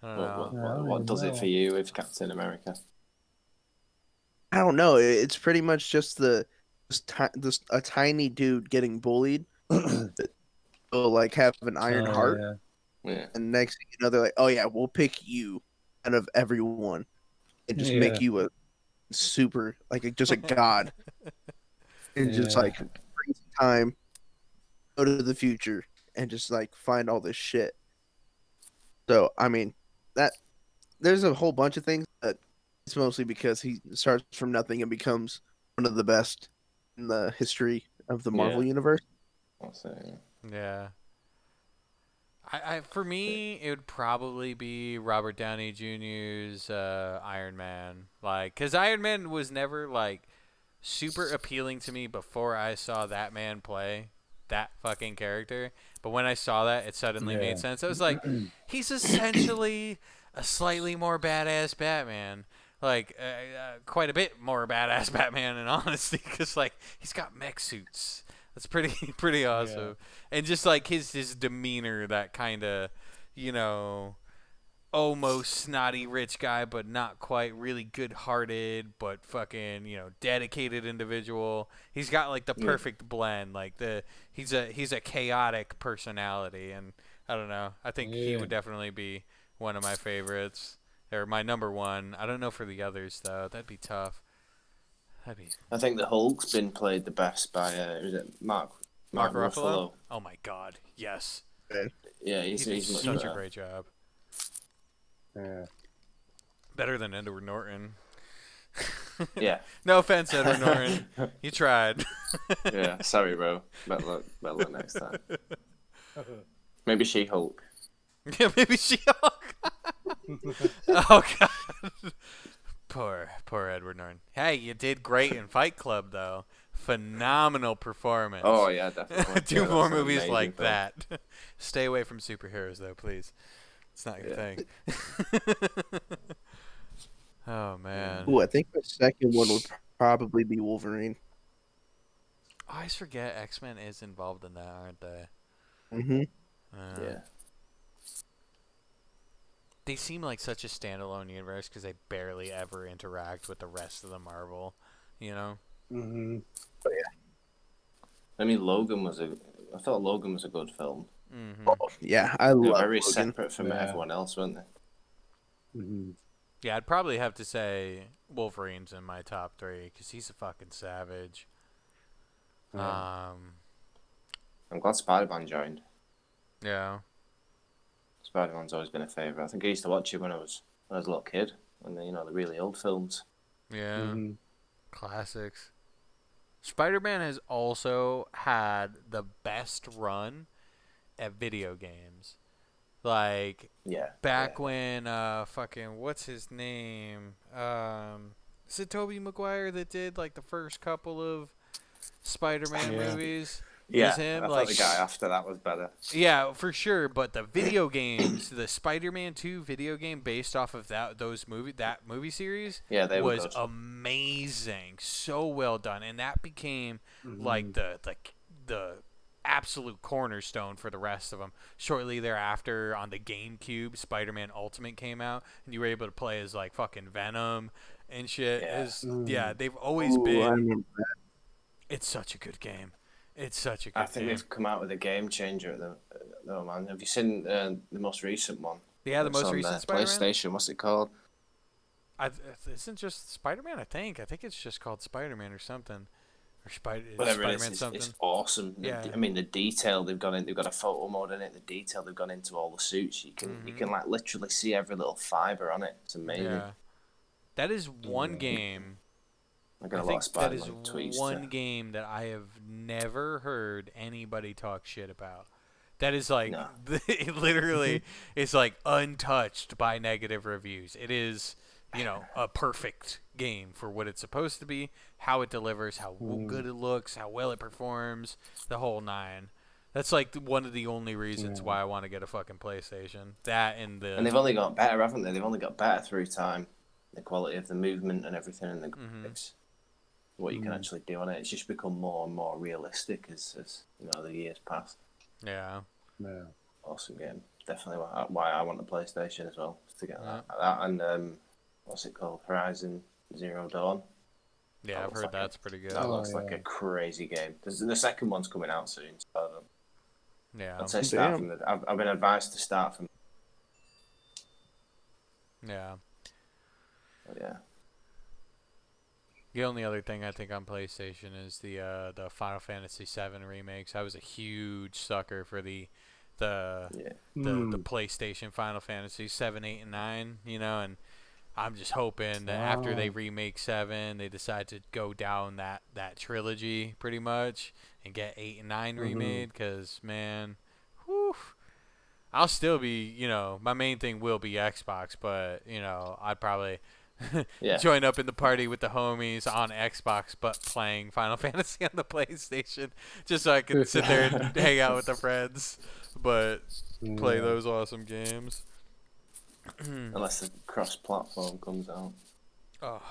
I don't know. What does it for you with Captain America? I don't know. It's pretty much just a tiny dude getting bullied. Will like have an iron heart. Yeah. And next thing you know, they're like, "Oh yeah, we'll pick you out of everyone and just make you a super just a god." And just like freeze time, go to the future, and just like find all this shit. So I mean, that there's a whole bunch of things, but it's mostly because he starts from nothing and becomes one of the best in the history of the Marvel universe. I'll say, yeah. For me, it would probably be Robert Downey Jr.'s Iron Man. Because Iron Man was never super appealing to me before I saw that man play that fucking character. But when I saw that, it suddenly made sense. I was like, he's essentially a slightly more badass Batman. Quite a bit more badass Batman, in honesty, because he's got mech suits. That's pretty awesome. And just his demeanor, that kind of, almost snotty rich guy, but not quite, really good-hearted, but fucking, dedicated individual. He's got the perfect blend. He's a chaotic personality, and I don't know. I think he would definitely be one of my favorites, or my number one. I don't know for the others though. That'd be tough. I think the Hulk's been played the best by is it Mark Ruffalo? Oh my God, yes. Yeah, He did he's much such better. a great job. Yeah. Better than Edward Norton. Yeah. No offense, Edward Norton. You tried. Yeah, sorry, bro. Better luck next time. Maybe She-Hulk. Yeah, maybe She-Hulk. Oh God. Poor Edward Norton. Hey, you did great in Fight Club, though. Phenomenal performance. Oh yeah, definitely. Do Yeah, more movies like film. that. Stay away from superheroes, though, please. It's not your thing. Oh man. Ooh, I think the second one would probably be Wolverine. I always forget X-Men is involved in that, aren't they? Mm-hmm. Yeah. They seem like such a standalone universe because they barely ever interact with the rest of the Marvel, you know? Mm-hmm. But yeah. I mean, I thought Logan was a good film. Mm-hmm. Oh, yeah, I They love were very Logan. separate from everyone else, weren't they? Mm-hmm. Yeah, I'd probably have to say Wolverine's in my top 3 because he's a fucking savage. Yeah. I'm glad Spider-Man joined. Yeah. Spider-Man's always been a favourite. I think I used to watch it when I was a little kid, and the really old films. Yeah. Mm-hmm. Classics. Spider-Man has also had the best run at video games. Like, back when, fucking, what's his name? Is it Tobey Maguire that did, like, the first couple of Spider-Man movies? Yeah, him, I thought the guy after that was better. Yeah, for sure. But the video games, the Spider-Man 2 video game based off of that movie series, was good. amazing. So well done, and that became like the absolute cornerstone for the rest of them. Shortly thereafter, on the GameCube, Spider-Man Ultimate came out, and you were able to play as like fucking Venom and shit. Yeah, they've always been. I remember that. It's such a good game. It's such a good game. I think they've come out with a game changer at the man. Have you seen the most recent one? Yeah, the most recent Spider-Man? PlayStation. What's it called? Isn't just Spider-Man? I think it's just called Spider-Man or something, or Whatever Spider-Man it is, something. it's awesome. Yeah. I mean, the detail they've got a photo mode in it. The detail they've gone into all the suits. You can like literally see every little fiber on it. It's amazing. Yeah. That is one game. I got a I lot think of Spider-Man that is tweets. one game that I have never heard anybody talk shit about. That is like, it literally is like untouched by negative reviews. It is, a perfect game for what it's supposed to be, how it delivers, how good it looks, how well it performs, the whole 9. That's like one of the only reasons why I want to get a fucking PlayStation. That and they've only got better, haven't they? They've only got better through time. The quality of the movement and everything in the graphics. What you can actually do on it. It's just become more and more realistic as the years pass. Yeah. Yeah. Awesome game. Definitely why I want the PlayStation as well, to get that and what's it called? Horizon Zero Dawn. Yeah, I've heard that's pretty good. That looks like a crazy game. The second one's coming out soon. So yeah. I'd say start from I've been advised to start from. Yeah. But yeah. The only other thing I think on PlayStation is the Final Fantasy VII remakes. I was a huge sucker for the PlayStation Final Fantasy 7, 8, and 9. And I'm just hoping that after they remake 7, they decide to go down that trilogy pretty much and get 8 and 9 remade. Because man, I'll still be my main thing will be Xbox, but I'd probably. Join up in the party with the homies on Xbox, but playing Final Fantasy on the PlayStation, just so I can sit there and hang out with the friends, but play those awesome games. Unless the cross-platform comes out. Oh,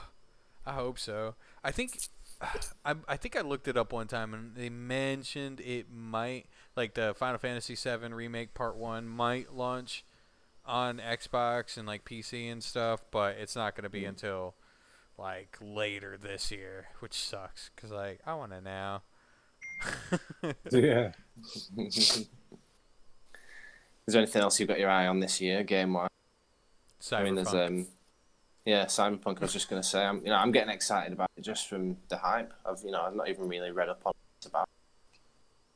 I hope so. I think I looked it up one time, and they mentioned it might, like the Final Fantasy VII Remake Part 1 might launch on Xbox and like PC and stuff, but it's not going to be until like later this year, which sucks because like I want to now. Yeah. Is there anything else you've got your eye on this year, game wise? Cyberpunk. I mean, there's Yeah, Cyberpunk. I was just gonna say, I'm getting excited about it just from the hype. I've not even really read up on it about.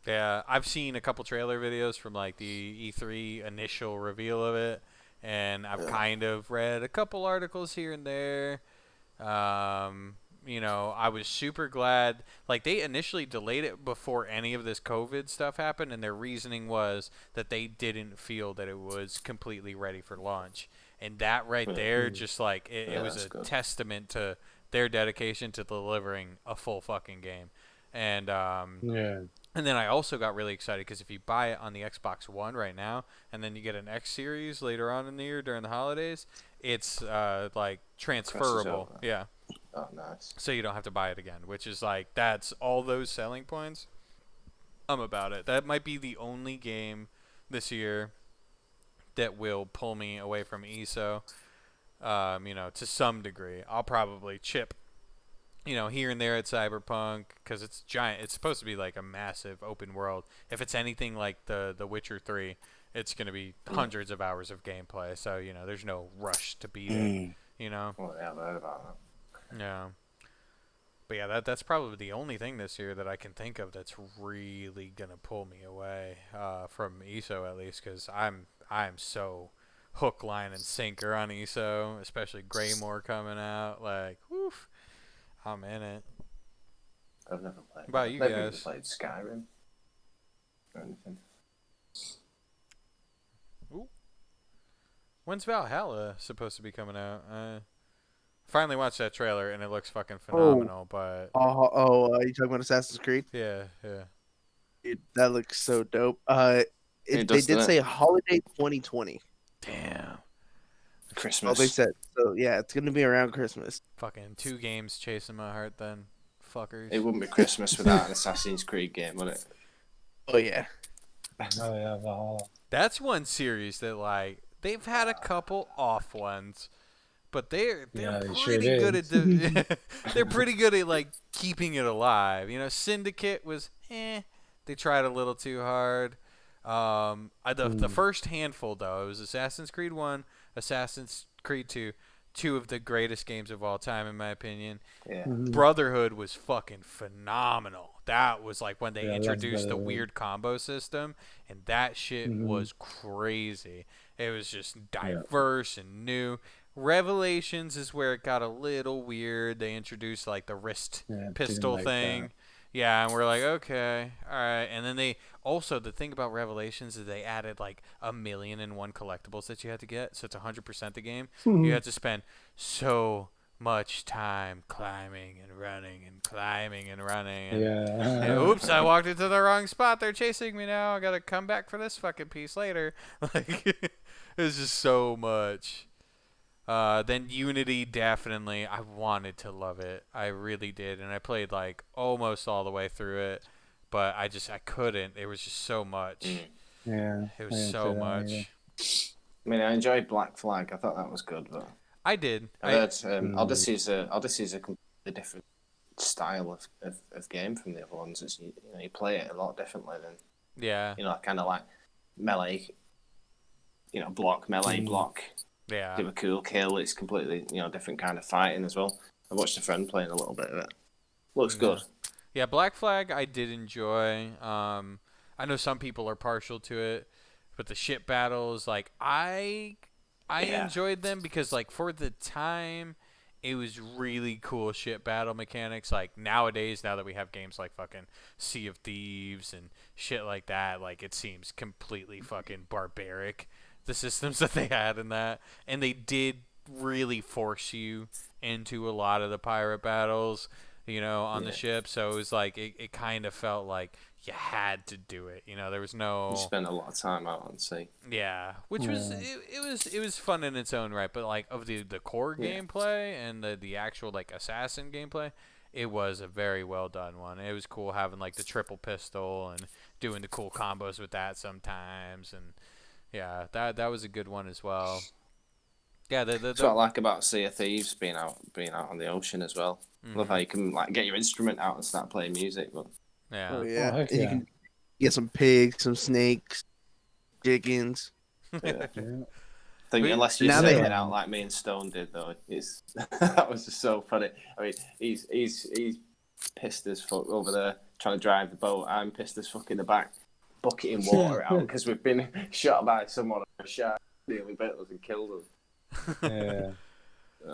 Yeah, I've seen a couple trailer videos from like the E3 initial reveal of it, and I've kind of read a couple articles here and there. I was super glad. Like, they initially delayed it before any of this COVID stuff happened, and their reasoning was that they didn't feel that it was completely ready for launch. And that right there, just like, it was a testament to their dedication to delivering a full fucking game. And, and then I also got really excited because if you buy it on the Xbox One right now, and then you get an X Series later on in the year during the holidays, it's like transferable. Yeah. Oh, nice. So you don't have to buy it again, which is like, that's all those selling points. I'm about it. That might be the only game this year that will pull me away from ESO. To some degree. I'll probably chip here and there at Cyberpunk because it's giant. It's supposed to be like a massive open world. If it's anything like the Witcher 3, it's going to be hundreds of hours of gameplay. So, there's no rush to beat it, Well, yeah, I've heard about that. Yeah. But yeah, that's probably the only thing this year that I can think of that's really going to pull me away from ESO at least because I'm so hook, line, and sinker on ESO, especially Greymore coming out. Like, woof. I'm in it. I've never played. What about you I've guys? never played Skyrim or anything. Ooh. When's Valhalla supposed to be coming out? Finally watched that trailer and it looks fucking phenomenal. But you talking about Assassin's Creed? yeah. Dude, that looks so dope. It They does, did doesn't say it? holiday 2020. Damn. Christmas. Oh, they said so. Yeah, it's gonna be around Christmas. Fucking 2 games chasing my heart then. Fuckers. It wouldn't be Christmas without an Assassin's Creed game, would it? Oh yeah. Oh yeah, Valhalla. That's one series that like they've had a couple off ones, but they're pretty good at they're pretty good at like keeping it alive. Syndicate was they tried a little too hard. The first handful though, it was Assassin's Creed 1, Assassin's Creed 2, two of the greatest games of all time in my opinion. Yeah. Brotherhood was fucking phenomenal. That was like when they introduced the weird combo system, and that shit was crazy. It was just diverse and new. Revelations is where it got a little weird. They introduced like the wrist pistol thing. That. Yeah, and we're like, okay, all right. And then they also, the thing about Revelations is they added like 1,000,001 collectibles that you had to get. So it's 100% the game. You had to spend so much time climbing and running and climbing and running. And oops, I walked into the wrong spot. They're chasing me now. I got to come back for this fucking piece later. Like, it was just so much. Then Unity, definitely. I wanted to love it. I really did. And I played like almost all the way through it. But I couldn't. It was just so much. Yeah. It was so much. I mean, I enjoyed Black Flag. I thought that was good, but I did. I heard Odyssey's a completely different style of game from the other ones. It's, you play it a lot differently than kind of like melee. Block melee block. Yeah. Give a cool kill. It's completely different kind of fighting as well. I watched a friend playing a little bit of it. Looks good. Yeah, Black Flag I did enjoy. I know some people are partial to it, but the ship battles, like I enjoyed them because like for the time it was really cool ship battle mechanics. Like nowadays, now that we have games like fucking Sea of Thieves and shit like that, like it seems completely fucking barbaric, the systems that they had in that. And they did really force you into a lot of the pirate battles, on the ship. So it was like it kind of felt like you had to do it. There was no. You spent a lot of time out on sea. Yeah, which was it was fun in its own right. But like of the core gameplay and the actual like assassin gameplay, it was a very well done one. It was cool having like the triple pistol and doing the cool combos with that sometimes. And yeah, that was a good one as well. Yeah, that's what I like about Sea of Thieves being out on the ocean as well. I love how you can like get your instrument out and start playing music. But yeah, oh yeah, and you can get some pigs, some snakes, chickens. think unless you Now say they it out like me and Stone did, though, it's that was just so funny. I mean, he's pissed as fuck over there trying to drive the boat. I'm pissed as fuck in the back, bucketing water out because we've been shot by someone, a shark nearly bit us and killed us. Yeah.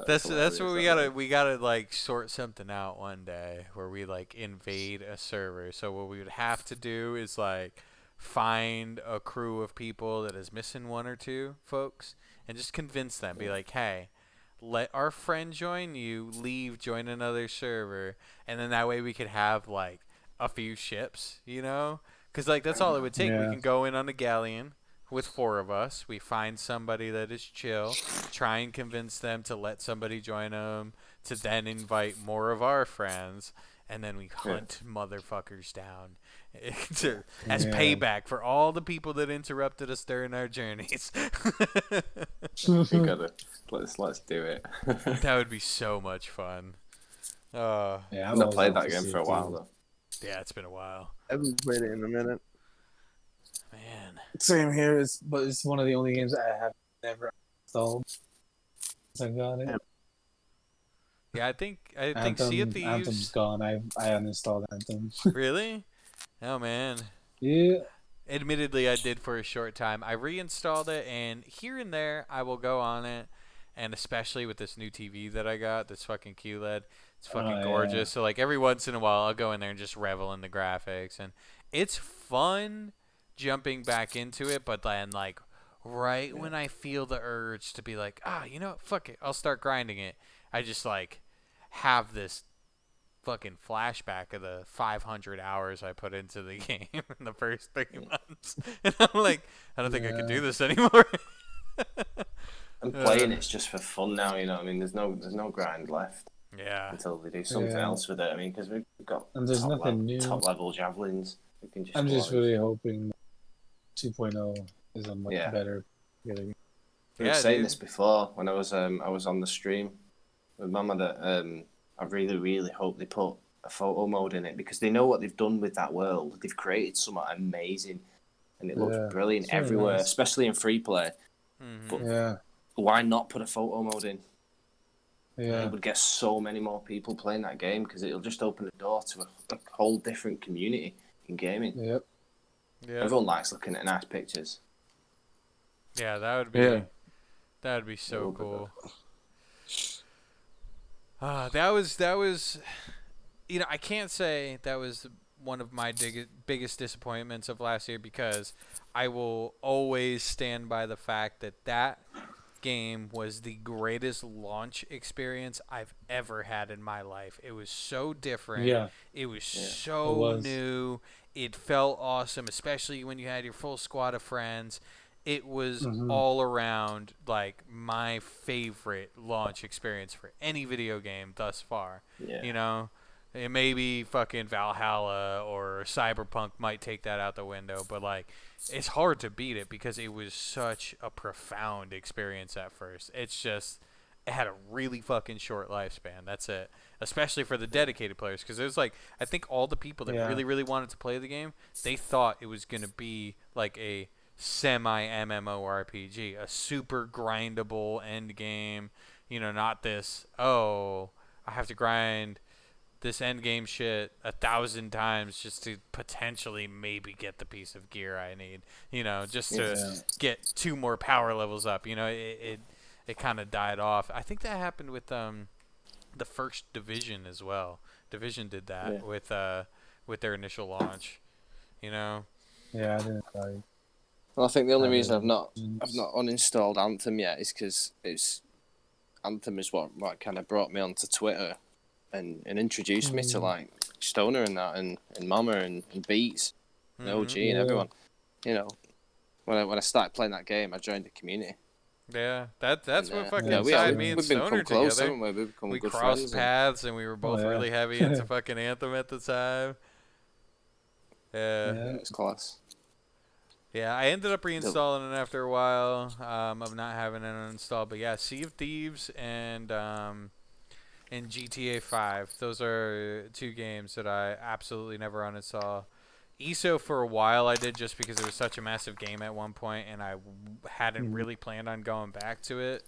That's what we gotta like sort something out one day where we like invade a server. So what we would have to do is like find a crew of people that is missing one or two folks and just convince them. Be like, hey, let our friend join you, leave, join another server, and then that way we could have like a few ships, you know? Because like that's all it would take. We can go in on a galleon with 4 of us. We find somebody that is chill, try and convince them to let somebody join them, to then invite more of our friends, and then we hunt motherfuckers down as payback for all the people that interrupted us during our journeys. We gotta let's do it. That would be so much fun. I've not played that game for a while though. Yeah, it's been a while. I haven't played it in a minute. Man. Same here. But it's one of the only games I have never installed since I got it. Yeah, I think Anthem, Sea of Thieves. Anthem's gone. I uninstalled Anthem. Really? Oh man. Yeah. Admittedly, I did for a short time. I reinstalled it, and here and there I will go on it, and especially with this new TV that I got, this fucking QLED, it's fucking gorgeous. Yeah. So like every once in a while, I'll go in there and just revel in the graphics, and it's fun jumping back into it. But then like right when I feel the urge to be like, you know what, fuck it, I'll start grinding it, I just like have this fucking flashback of the 500 hours I put into the game in the first 3 months, and I'm like, I don't think I can do this anymore. I'm playing it's just for fun now, you know. I mean, there's no grind left. Yeah. Until we do something else with it. I mean, because we've got and there's nothing new. Top level javelins. We can just I'm just really hoping 2.0 is a much better. We were saying this before when I was on the stream with Mama that I really, really hope they put a photo mode in it because they know what they've done with that world. They've created something amazing, and it looks brilliant everywhere, especially in free play. Mm-hmm. But why not put a photo mode in? Yeah, it would get so many more people playing that game because it'll just open the door to a whole different community in gaming. Yep. Everyone likes looking at nice pictures. Yeah, that would be so cool. That was, you know, I can't say that was one of my biggest disappointments of last year because I will always stand by the fact that game was the greatest launch experience I've ever had in my life. It was so different. Yeah. It was so new. It felt awesome, especially when you had your full squad of friends. It was all around like my favorite launch experience for any video game thus far. Yeah. You know, it may be fucking Valhalla or Cyberpunk might take that out the window, but like it's hard to beat it because it was such a profound experience at first. It's just it had a really fucking short lifespan. That's it. Especially for the dedicated players because there's like I think all the people that really, really wanted to play the game, they thought it was going to be like a semi-MMORPG, a super grindable end game, you know, not this, I have to grind this end game shit 1,000 times just to potentially maybe get the piece of gear I need, you know, just to get 2 more power levels up, you know, it kind of died off. I think that happened with the first Division as well. Division did that with their initial launch, you know. Yeah, I didn't like. Well, I think the only reason I've not uninstalled Anthem yet is because Anthem is what kind of brought me onto Twitter and introduced me to like Stoner and that and Mama and Beats and OG and everyone. You know, when I started playing that game, I joined the community. Yeah, that's what fucking tied me and Stoner close, together. Haven't we? We've become we good crossed friends paths and we were both really heavy into fucking Anthem at the time. Yeah, it's class. Yeah, I ended up reinstalling it after a while of not having it uninstalled. But yeah, Sea of Thieves and GTA 5. Those are 2 games that I absolutely never uninstall. ESO for a while I did just because it was such a massive game at one point, and I hadn't really planned on going back to it.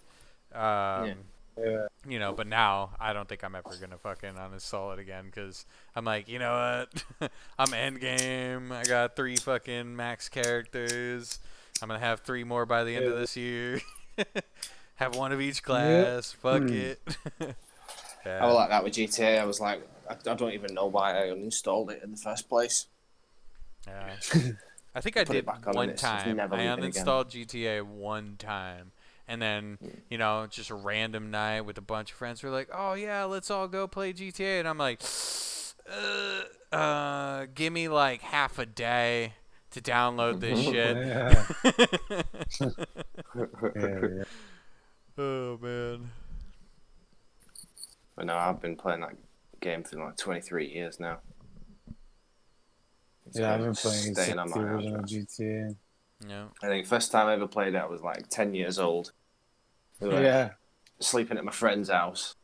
You know, but now I don't think I'm ever gonna fucking uninstall it again because I'm like, you know what? I'm endgame. I got 3 fucking max characters. I'm gonna have 3 more by the end of this year. Have 1 of each class. Fuck it. I was like that with GTA. I was like, I don't even know why I uninstalled it in the first place. Yeah. I think I did one time. I uninstalled GTA one time. And then, you know, just a random night with a bunch of friends were like, oh, yeah, let's all go play GTA. And I'm like, give me like half a day to download this shit. Oh, man. But no, I've been playing that game for like 23 years now. I've been playing the original GTA. Yeah. I think first time I ever played it, I was like 10 years old. We were sleeping at my friend's house.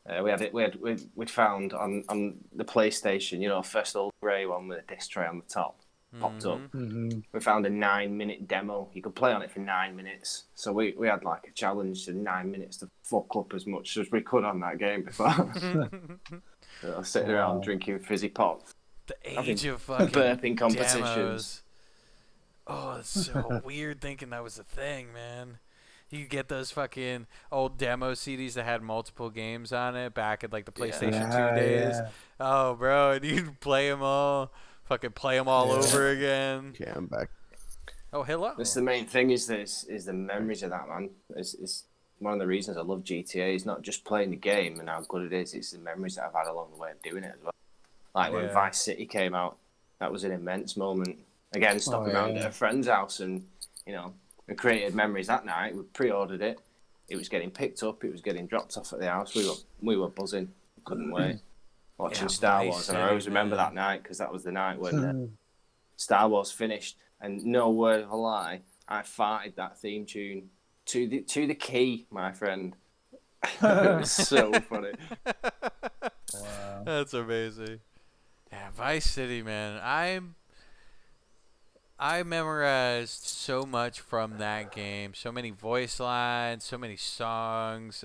We'd found on the PlayStation, you know, first old grey one with a disc tray on the top, popped up. We found a 9-minute demo. You could play on it for 9 minutes. So we had like a challenge to 9 minutes to fuck up as much as we could on that game before. So I was sitting around drinking fizzy pops. The age of fucking burping competitions. Demos. Oh, it's so weird thinking that was a thing, man. You could get those fucking old demo CDs that had multiple games on it back at like the PlayStation 2 days. Oh, bro, and you'd play them all, fucking play them all over again. Okay, I'm back. Oh, hello. That's the main thing is the memories of that, man. It's one of the reasons I love GTA. It's not just playing the game and how good it is. It's the memories that I've had along the way of doing it as well. Like when Vice City came out, that was an immense moment. Again, stopping around at a friend's house and, you know, we created memories that night. We pre-ordered it. It was getting picked up. It was getting dropped off at the house. We were buzzing. Couldn't wait. Watching Star Wars. And I always remember that night because that was the night when Star Wars finished. And no word of a lie, I farted that theme tune to the key, my friend. It was so funny. Wow. That's amazing. Yeah, Vice City, man. I memorized so much from that game. So many voice lines, so many songs.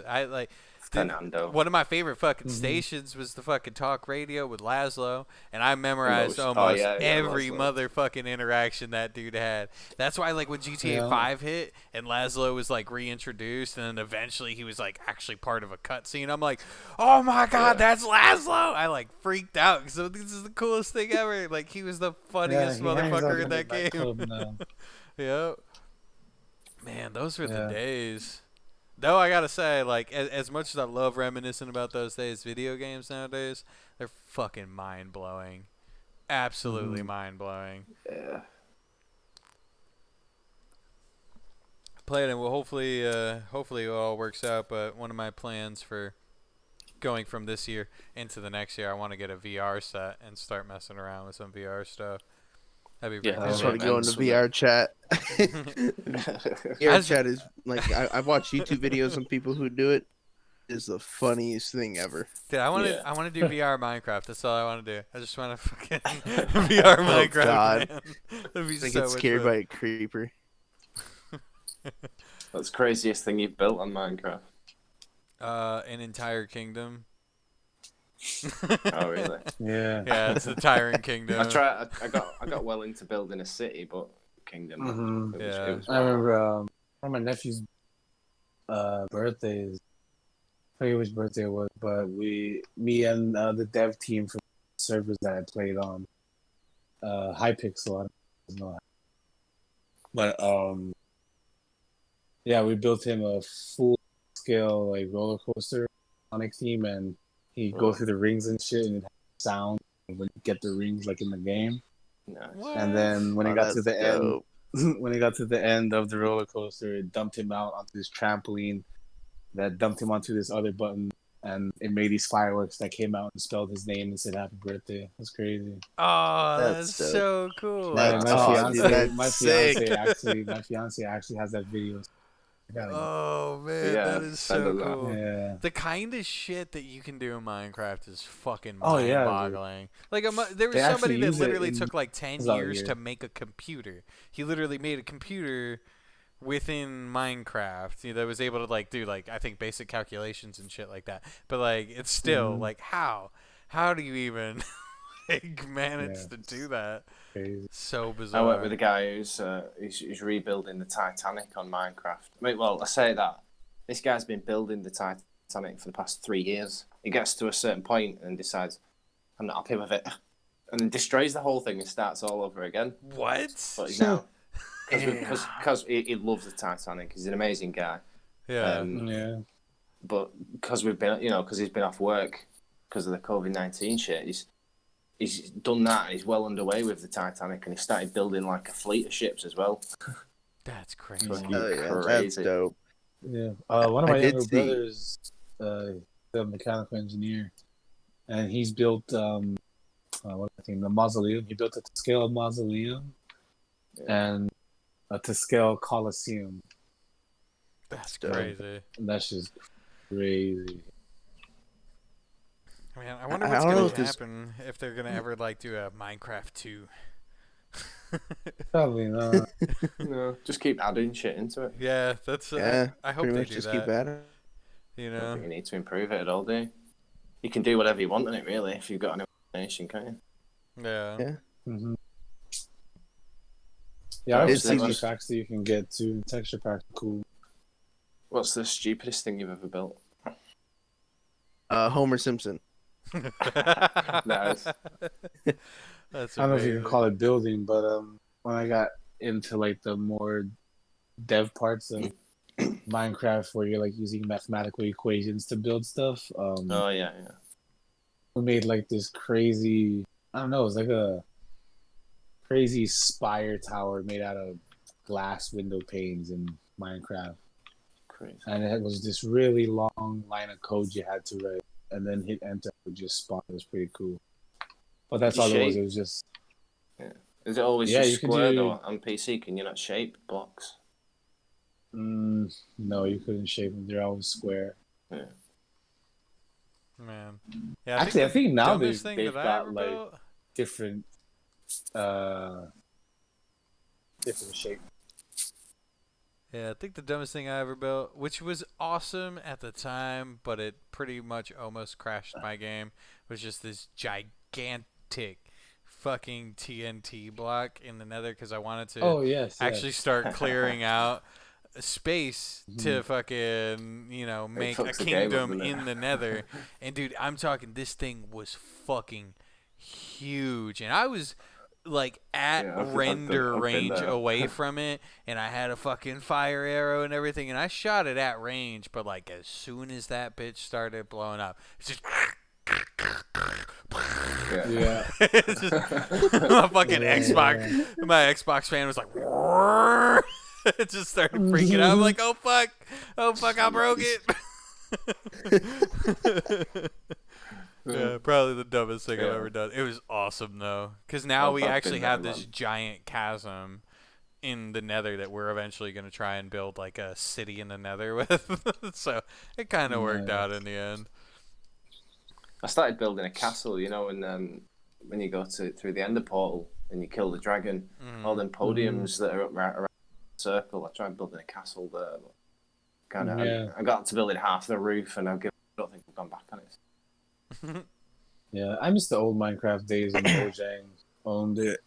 One of my favorite fucking stations was the fucking talk radio with Laszlo, and I memorized almost every motherfucking interaction that dude had. That's why, like, when GTA 5 hit and Laszlo was like reintroduced, and then eventually he was like actually part of a cutscene, I'm like, oh my god, that's Laszlo! I like freaked out because this is the coolest thing ever. Like, he was the funniest motherfucker in that game. Yep. Man, those were the days. Though I gotta say, like, as much as I love reminiscing about those days, video games nowadays, they're fucking mind-blowing. Absolutely mind-blowing. Yeah. Playing it, well, hopefully it all works out, but one of my plans for going from this year into the next year, I want to get a VR set and start messing around with some VR stuff. That'd be I just want to go into VR chat. VR chat is like I've watched YouTube videos on people who do it. It's the funniest thing ever. Dude, I want to do VR Minecraft. That's all I want to do. I just want to fucking VR Minecraft. God. Man. That'd be I so get scared by a creeper. That's the craziest thing you've built on Minecraft. An entire kingdom. Oh really? Yeah. Yeah, it's the Tyrant Kingdom. I got well into building a city, but kingdom. It was I remember one of my nephew's birthdays. I forget which birthday it was, but me and the dev team from the servers that I played on, Hypixel, I don't know. But yeah, we built him a full scale like roller coaster Sonic theme, and he'd go through the rings and shit, and it had sound when you get the rings like in the game. Nice. And then when he got to the end, when he got to the end of the roller coaster, it dumped him out onto this trampoline that dumped him onto this other button, and it made these fireworks that came out and spelled his name and said happy birthday. That's crazy. Oh, that's so cool. My fiance actually has that video. Oh man, Yeah, that is so cool. Yeah. The kind of shit that you can do in Minecraft is fucking Oh, yeah, mind-boggling. Like there was They somebody actually that use it literally in took like 10 games out years here. to make a computer. He literally made a computer within Minecraft, that was able to like do like I think basic calculations and shit like that. But like it's still like how do you even like manage to do that? Crazy. So bizarre. I work with a guy who's rebuilding the Titanic on Minecraft. I mean, well, I say that this guy's been building the Titanic for the past 3 years. He gets to a certain point and decides, I'm not happy with it, and then destroys the whole thing and starts all over again. What? But he's now because he loves the Titanic. He's an amazing guy. Yeah. But because we've been, because he's been off work because of the COVID-19 shit, he's done that and he's well underway with the Titanic, and he started building like a fleet of ships as well. That's crazy. That's dope. Yeah. One of my younger brothers, the mechanical engineer, and he's built the mausoleum. He built a to scale mausoleum and a to scale coliseum. That's crazy. And that's just crazy. Man, I wonder what's going to happen if they're going to ever like do a Minecraft 2. Probably not. No, just keep adding shit into it. Yeah, that's. I hope they do just that. keep adding. I don't think you need to improve it at all, do you? You can do whatever you want in it, really, if you've got an imagination, can't you? Yeah. Yeah. Mm-hmm. Yeah, there's texture packs that you can get too. Texture packs are cool. What's the stupidest thing you've ever built? Homer Simpson. Nice. That's I don't know if you can call it building, but when I got into like the more dev parts of Minecraft, where you're like using mathematical equations to build stuff, Oh yeah. we made like this crazy. I don't know. It was like a crazy spire tower made out of glass window panes in Minecraft. Crazy. And it was this really long line of code you had to write, and then hit enter would just spawn. It was pretty cool. But that's all it was. It was just. Yeah. Is it always just square though? On PC, can you not shape blocks? No, you couldn't shape them. They're always square. Yeah. Man. Yeah. Actually, I think now they've got like different shape. Yeah, I think the dumbest thing I ever built, which was awesome at the time, but it pretty much almost crashed my game, was just this gigantic fucking TNT block in the nether because I wanted to actually start clearing out space to fucking, make a kingdom in the nether. And dude, I'm talking, this thing was fucking huge. And I was like at render range away from it, and I had a fucking fire arrow and everything, and I shot it at range, but like as soon as that bitch started blowing up, it's just it's just, my fucking my Xbox fan was like it just started freaking out. I'm like, oh fuck, I broke it. Yeah, probably the dumbest thing I've ever done. It was awesome though, because now we actually have this giant chasm in the nether that we're eventually going to try and build like a city in the nether with. So it kind of worked out in the end. I started building a castle, when you go through the ender portal and you kill the dragon, all them podiums that are around the circle. I tried building a castle there. I got to building half the roof, and I don't think I've gone back on it. Yeah, I miss the old Minecraft days when Mojang owned it.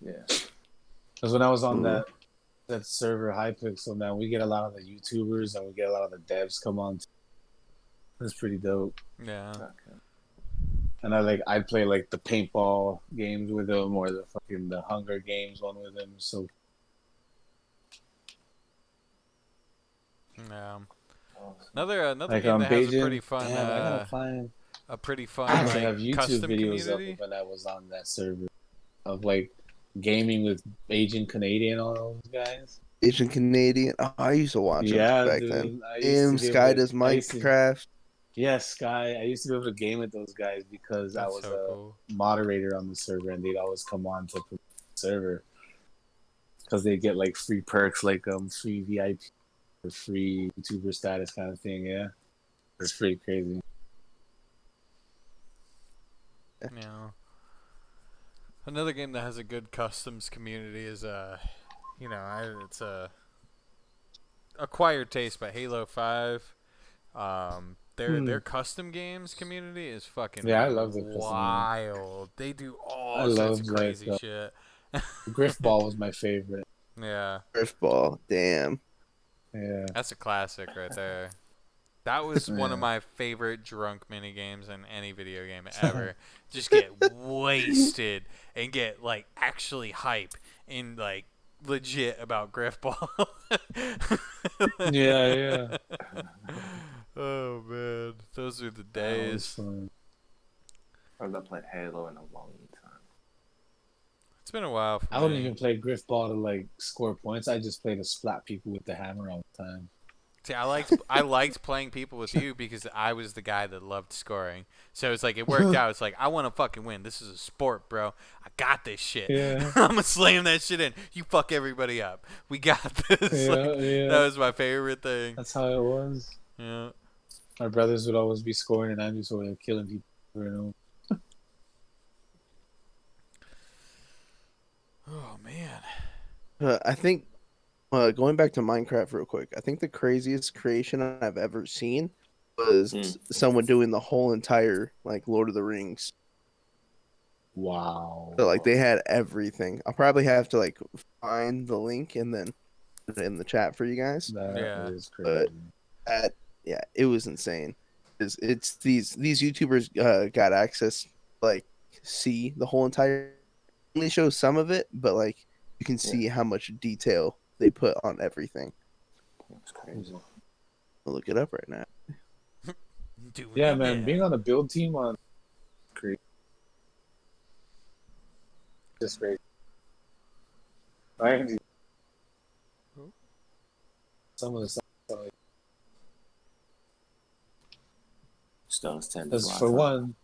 Yeah, because when I was on that server Hypixel, man, we get a lot of the YouTubers and we get a lot of the devs come on. That's pretty dope. Yeah. Okay. And I'd play like the paintball games with them, or the Hunger Games one with them. So. Yeah. Another like, game that has Beijing, a pretty fun. I gotta find. A pretty fun. I actually have YouTube custom videos community of when I was on that server, of like gaming with Asian Canadian, all those guys. Asian Canadian. Oh, I used to watch them back then. Sky does Minecraft. Sky. I used to be able to game with those guys because I was moderator on the server, and they'd always come on to the server because they get like free perks, like free VIP the free YouTuber status kind of thing. Yeah, it's pretty crazy. Yeah. Another game that has a good customs community is it's a acquired taste, but Halo 5. Their custom games community is fucking I love the wild. They do all I sorts love of crazy shit. Griffball was my favorite. Yeah. Griffball, damn. Yeah. That's a classic right there. That was one of my favorite drunk mini games in any video game ever. Just get wasted and get like actually hype and like legit about Griffball. Yeah. Oh man, those are the days. I've not played Halo in a long time. It's been a while for I wouldn't even play Griffball to like score points. I just play to splat people with the hammer all the time. See, I liked playing people with you because I was the guy that loved scoring. So it's like it worked out. It's like I want to fucking win. This is a sport, bro. I got this shit. Yeah. I'm gonna slam that shit in. You fuck everybody up. We got this. That was my favorite thing. That's how it was. Yeah. Our brothers would always be scoring, and I'm just sort of killing people. Oh man. I think going back to Minecraft real quick, I think the craziest creation I've ever seen was someone doing the whole entire like Lord of the Rings. Wow. So like they had everything. I'll probably have to like find the link and then put it in the chat for you guys. That is crazy. But it was insane. It's these YouTubers got access like see the whole entire. Only show some of it, but like you can see how much detail they put on everything. That's crazy. I'll look it up right now. Yeah, man, being on a build team on Creek just great. Some of the stuff. Stones tend to for one.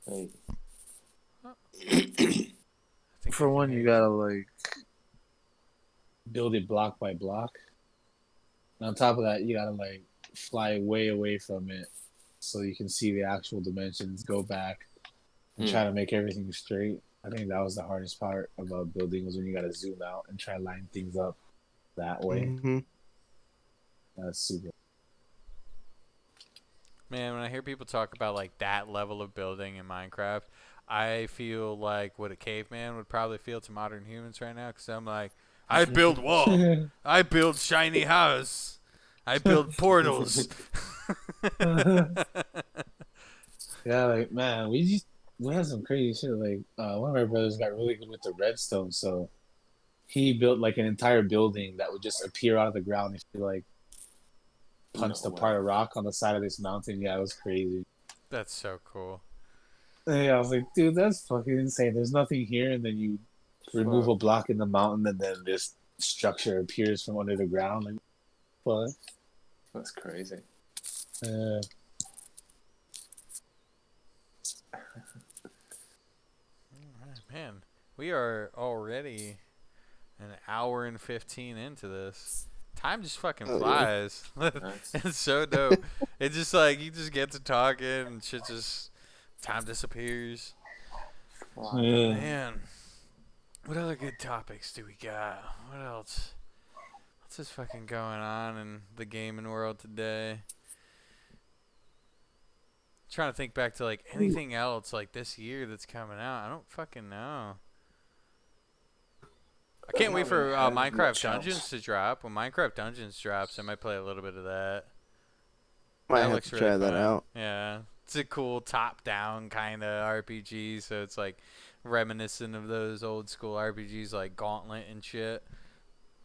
Hey. For one, you gotta like build it block by block. And on top of that, you gotta like fly way away from it so you can see the actual dimensions, go back, and try to make everything straight. I think that was the hardest part about building was when you gotta zoom out and try to line things up that way. Mm-hmm. That's super. Man, when I hear people talk about like that level of building in Minecraft, I feel like what a caveman would probably feel to modern humans right now. Because I'm like, I build wall, I build shiny house, I build portals. Yeah, like man, we had some crazy shit. Like one of our brothers got really good with the redstone, so he built like an entire building that would just appear out of the ground if you like punched apart a rock on the side of this mountain. Yeah, it was crazy. That's so cool. Yeah, I was like, dude, that's fucking insane. There's nothing here, and then you remove a block in the mountain, and then this structure appears from under the ground. Like, what? That's crazy. Man, we are already an hour and 15 into this. Time just fucking flies. It's so dope. It's just like you just get to talking and shit just time disappears. Wow. Man, what other good topics do we got? What else? What's this fucking going on in the gaming world today? Trying to think back to like anything else like this year that's coming out. I don't fucking know. I can't wait for Minecraft Dungeons to drop. When Minecraft Dungeons drops, I might play a little bit of that. Might have to try that out. Yeah, it's a cool top-down kind of RPG, so it's like reminiscent of those old school RPGs like Gauntlet and shit,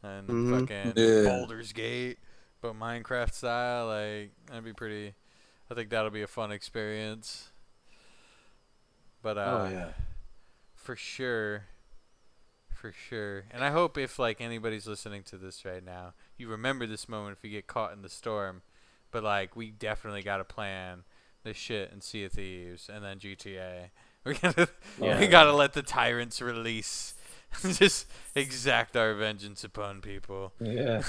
and fucking Baldur's Gate, but Minecraft style. Like that'd be pretty. I think that'll be a fun experience. But for sure. For sure. And I hope if like anybody's listening to this right now, you remember this moment if you get caught in the storm. But like we definitely got to plan this shit in Sea of Thieves and then GTA. We gotta let the tyrants release. Just exact our vengeance upon people. Yeah.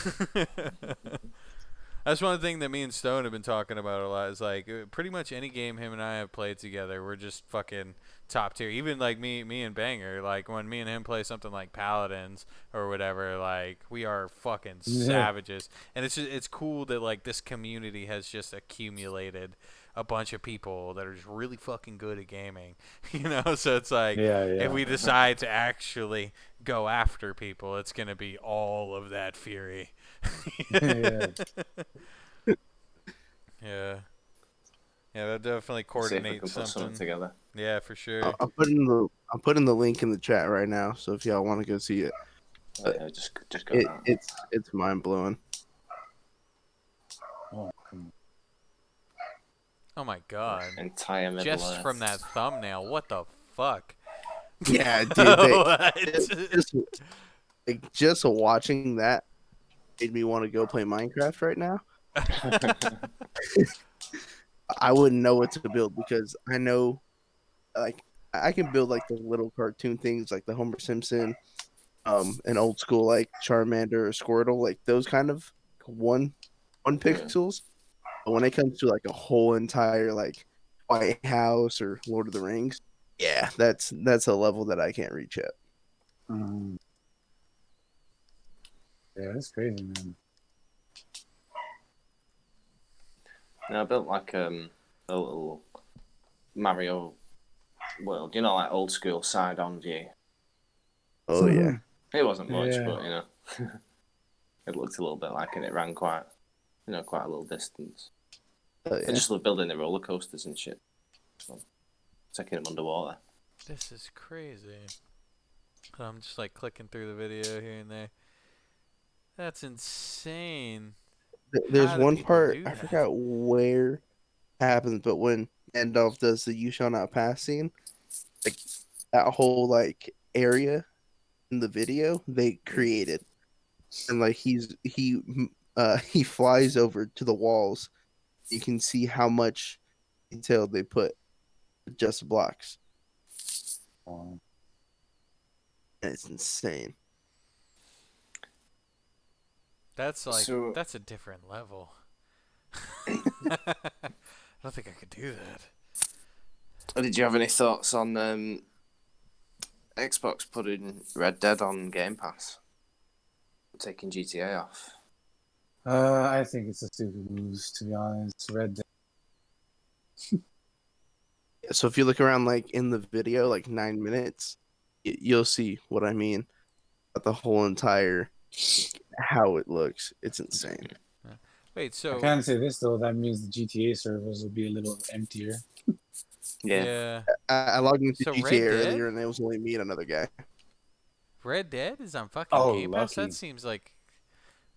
That's one thing that me and Stone have been talking about a lot. Is like pretty much any game him and I have played together, we're just fucking top tier. Even like me and Banger, like when me and him play something like Paladins or whatever, like we are fucking savages. And it's cool that like this community has just accumulated a bunch of people that are just really fucking good at gaming, you know. So it's like if we decide to actually go after people, it's gonna be all of that fury. Yeah, that definitely coordinates something together. Yeah, for sure. I'm putting the link in the chat right now, so if y'all want to go see it, just go. It's mind blowing. Oh my god! Entire Middle just Earth. from that thumbnail, what the fuck? Yeah, dude. Just watching that made me want to go play Minecraft right now. I wouldn't know what to build because I know, like, I can build like the little cartoon things like the Homer Simpson, an old school like Charmander or Squirtle, like those kind of one pixels. But when it comes to like a whole entire like White House or Lord of the Rings, yeah, that's a level that I can't reach yet. Yeah, that's crazy, man. I built like a little Mario world, you know, like old school side-on view. Oh yeah. It wasn't much, but you know, it looked a little bit like it. It ran quite a little distance. I just love building the roller coasters and shit. So, taking them underwater. This is crazy. I'm just like clicking through the video here and there. That's insane. There's one part I forgot where it happens, but when Gandalf does the "You shall not pass" scene, like that whole like area in the video they created, and like he flies over to the walls. You can see how much detail they put just blocks. And it's insane. That's like that's a different level. I don't think I could do that. Did you have any thoughts on Xbox putting Red Dead on Game Pass? Taking GTA off? I think it's a stupid move, to be honest. Red Dead. So if you look around like in the video, like 9 minutes, you'll see what I mean. About the whole entire how it looks. It's insane. Wait, so I can't say this though. That means the GTA servers will be a little emptier. Yeah. I logged into GTA earlier, and it was only me and another guy. Red Dead is on fucking Game Pass. That seems like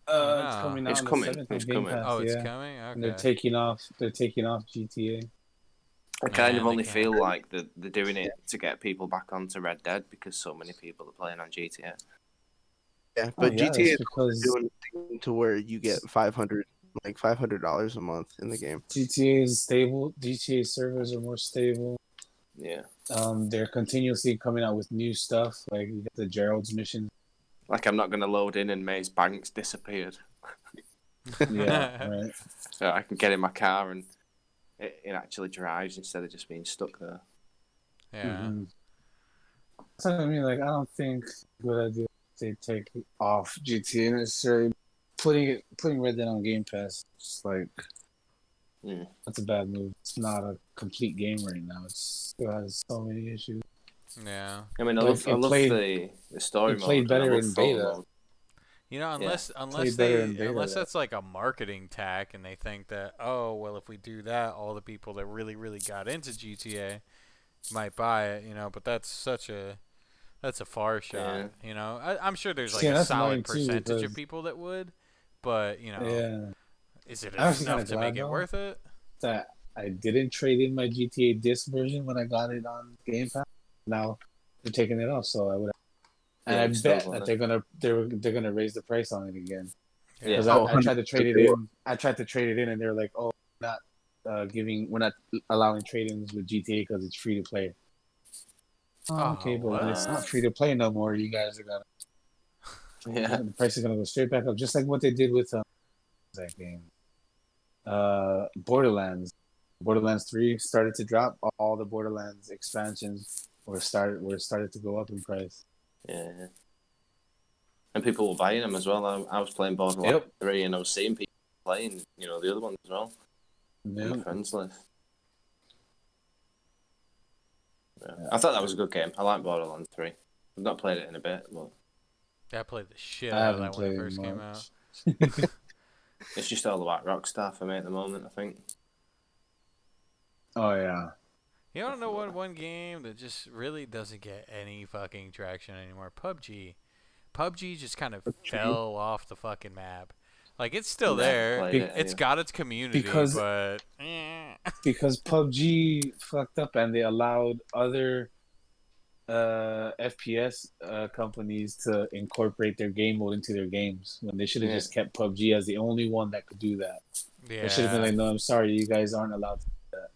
it's coming out. It's on coming. the 7th It's Game coming. Pass, it's coming. Okay. And they're taking off GTA. I kind of only feel like they're doing it to get people back onto Red Dead because so many people are playing on GTA. Yeah, but GTA is doing thing to where you get $500 a month in the game. GTA is stable. GTA servers are more stable. Yeah. They're continuously coming out with new stuff. Like you get the Gerald's mission. Like I'm not gonna load in and May's bank's disappeared. Yeah, right. So I can get in my car and it actually drives instead of just being stuck there. Yeah. Mm-hmm. That's what I mean. Like I don't think good idea they take off GTA necessarily. Putting Red Dead on Game Pass, it's like that's a bad move. It's not a complete game right now. It has so many issues. Yeah. I mean, I love the story mode. It played better in beta. Mode. You know, unless that's like a marketing tack, and they think that if we do that, all the people that really got into GTA might buy it. You know, but that's a far shot. Yeah. You know, I'm sure there's like a solid percentage of people that would, but you know, is it enough to make it worth it? That I didn't trade in my GTA disc version when I got it on Game Pass. Now they're taking it off, so I would. And I bet that they're gonna raise the price on it again. Because I tried to trade it in. I tried to trade it in, and they're like, "Oh, we're not allowing trade-ins with GTA because it's free to play." Okay, but when it's not free to play no more, you guys are gonna. The price is gonna go straight back up, just like what they did with that game. Borderlands. Borderlands 3 started to drop. All the Borderlands expansions started to go up in price. Yeah. And people were buying them as well. I was playing Borderlands 3 and I was seeing people playing, the other ones as well. On my friends list. Yeah. I thought that was a good game. I like Borderlands 3. I've not played it in a bit, but I played the shit out of that when it first came out. It's just all about Rockstar for me at the moment, I think. Oh, yeah. You don't know one game that just really doesn't get any fucking traction anymore? PUBG. PUBG just kind of fell off the fucking map. Like, it's still there. It's got its community, but... Because PUBG fucked up and they allowed other FPS companies to incorporate their game mode into their games when they should have just kept PUBG as the only one that could do that. They should have been like, no, I'm sorry, you guys aren't allowed to do that.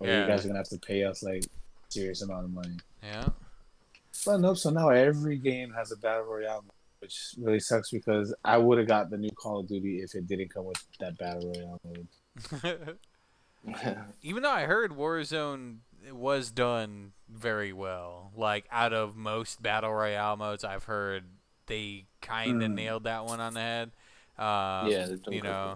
Or you guys are going to have to pay us, like, a serious amount of money. Yeah. But nope, so now every game has a Battle Royale mode, which really sucks because I would have got the new Call of Duty if it didn't come with that Battle Royale mode. Even though I heard Warzone was done very well. Like, out of most Battle Royale modes I've heard, they kind of nailed that one on the head. They've done good.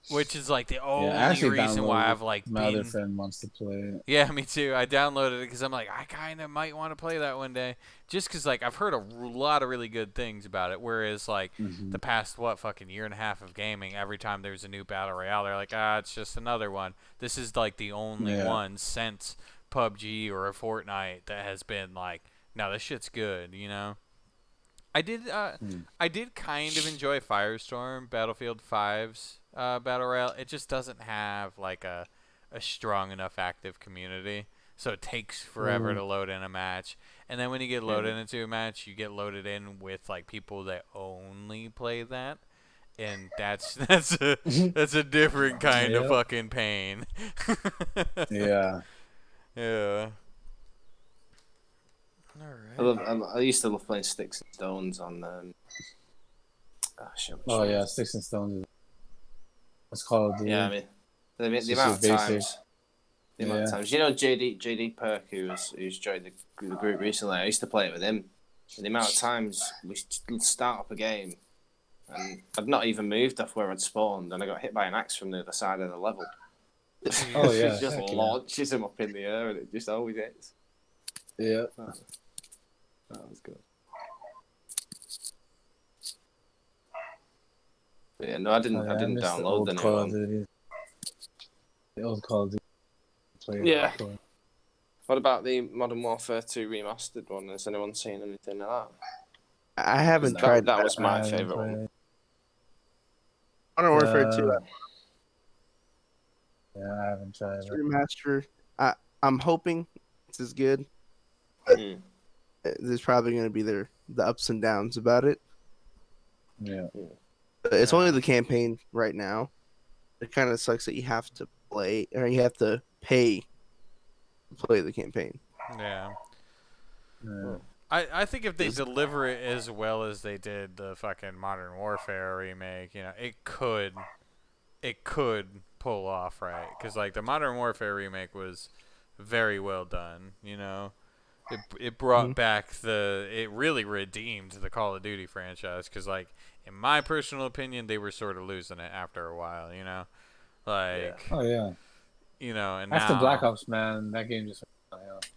Which is like the only reason why I've like my other friend wants to play it. Yeah, me too. I downloaded it because I'm like, I kind of might want to play that one day, just because like I've heard a lot of really good things about it. Whereas like the past fucking year and a half of gaming, every time there's a new battle royale, they're like, it's just another one. This is like the only one since PUBG or Fortnite that has been like, no, this shit's good, I did kind of enjoy Firestorm, Battlefield 5's Battle Royale. It just doesn't have like a strong enough active community, so it takes forever to load in a match. And then when you get loaded into a match, you get loaded in with like people that only play that, and that's a different kind of fucking pain. Yeah. All right. I used to love playing Sticks and Stones on. Sticks and Stones. It's called. Yeah, I mean, the amount of times. The amount of times, JD Perk, who's joined the group recently. I used to play it with him. And the amount of times we start up a game, and I'd not even moved off where I'd spawned, and I got hit by an axe from the other side of the level. It just launches him up in the air, and it just always hits. Yeah. That was good. But yeah, no, I didn't download the new one. The old Call of Duty. Yeah. What about the Modern Warfare 2 remastered one? Has anyone seen anything of that? I haven't tried that. That was my favourite one. Modern Warfare 2. Yeah, I haven't tried it. Remaster. I'm hoping it's as good. There's probably going to be the ups and downs about it. Yeah. It's only the campaign right now. It kind of sucks that you have to play, or you have to pay to play the campaign. Yeah. I think if they deliver it as well as they did the fucking Modern Warfare remake, it could pull off right, because like the Modern Warfare remake was very well done. It brought back it really redeemed the Call of Duty franchise, because like in my personal opinion they were sort of losing it after a while. And after now, Black Ops, man, that game just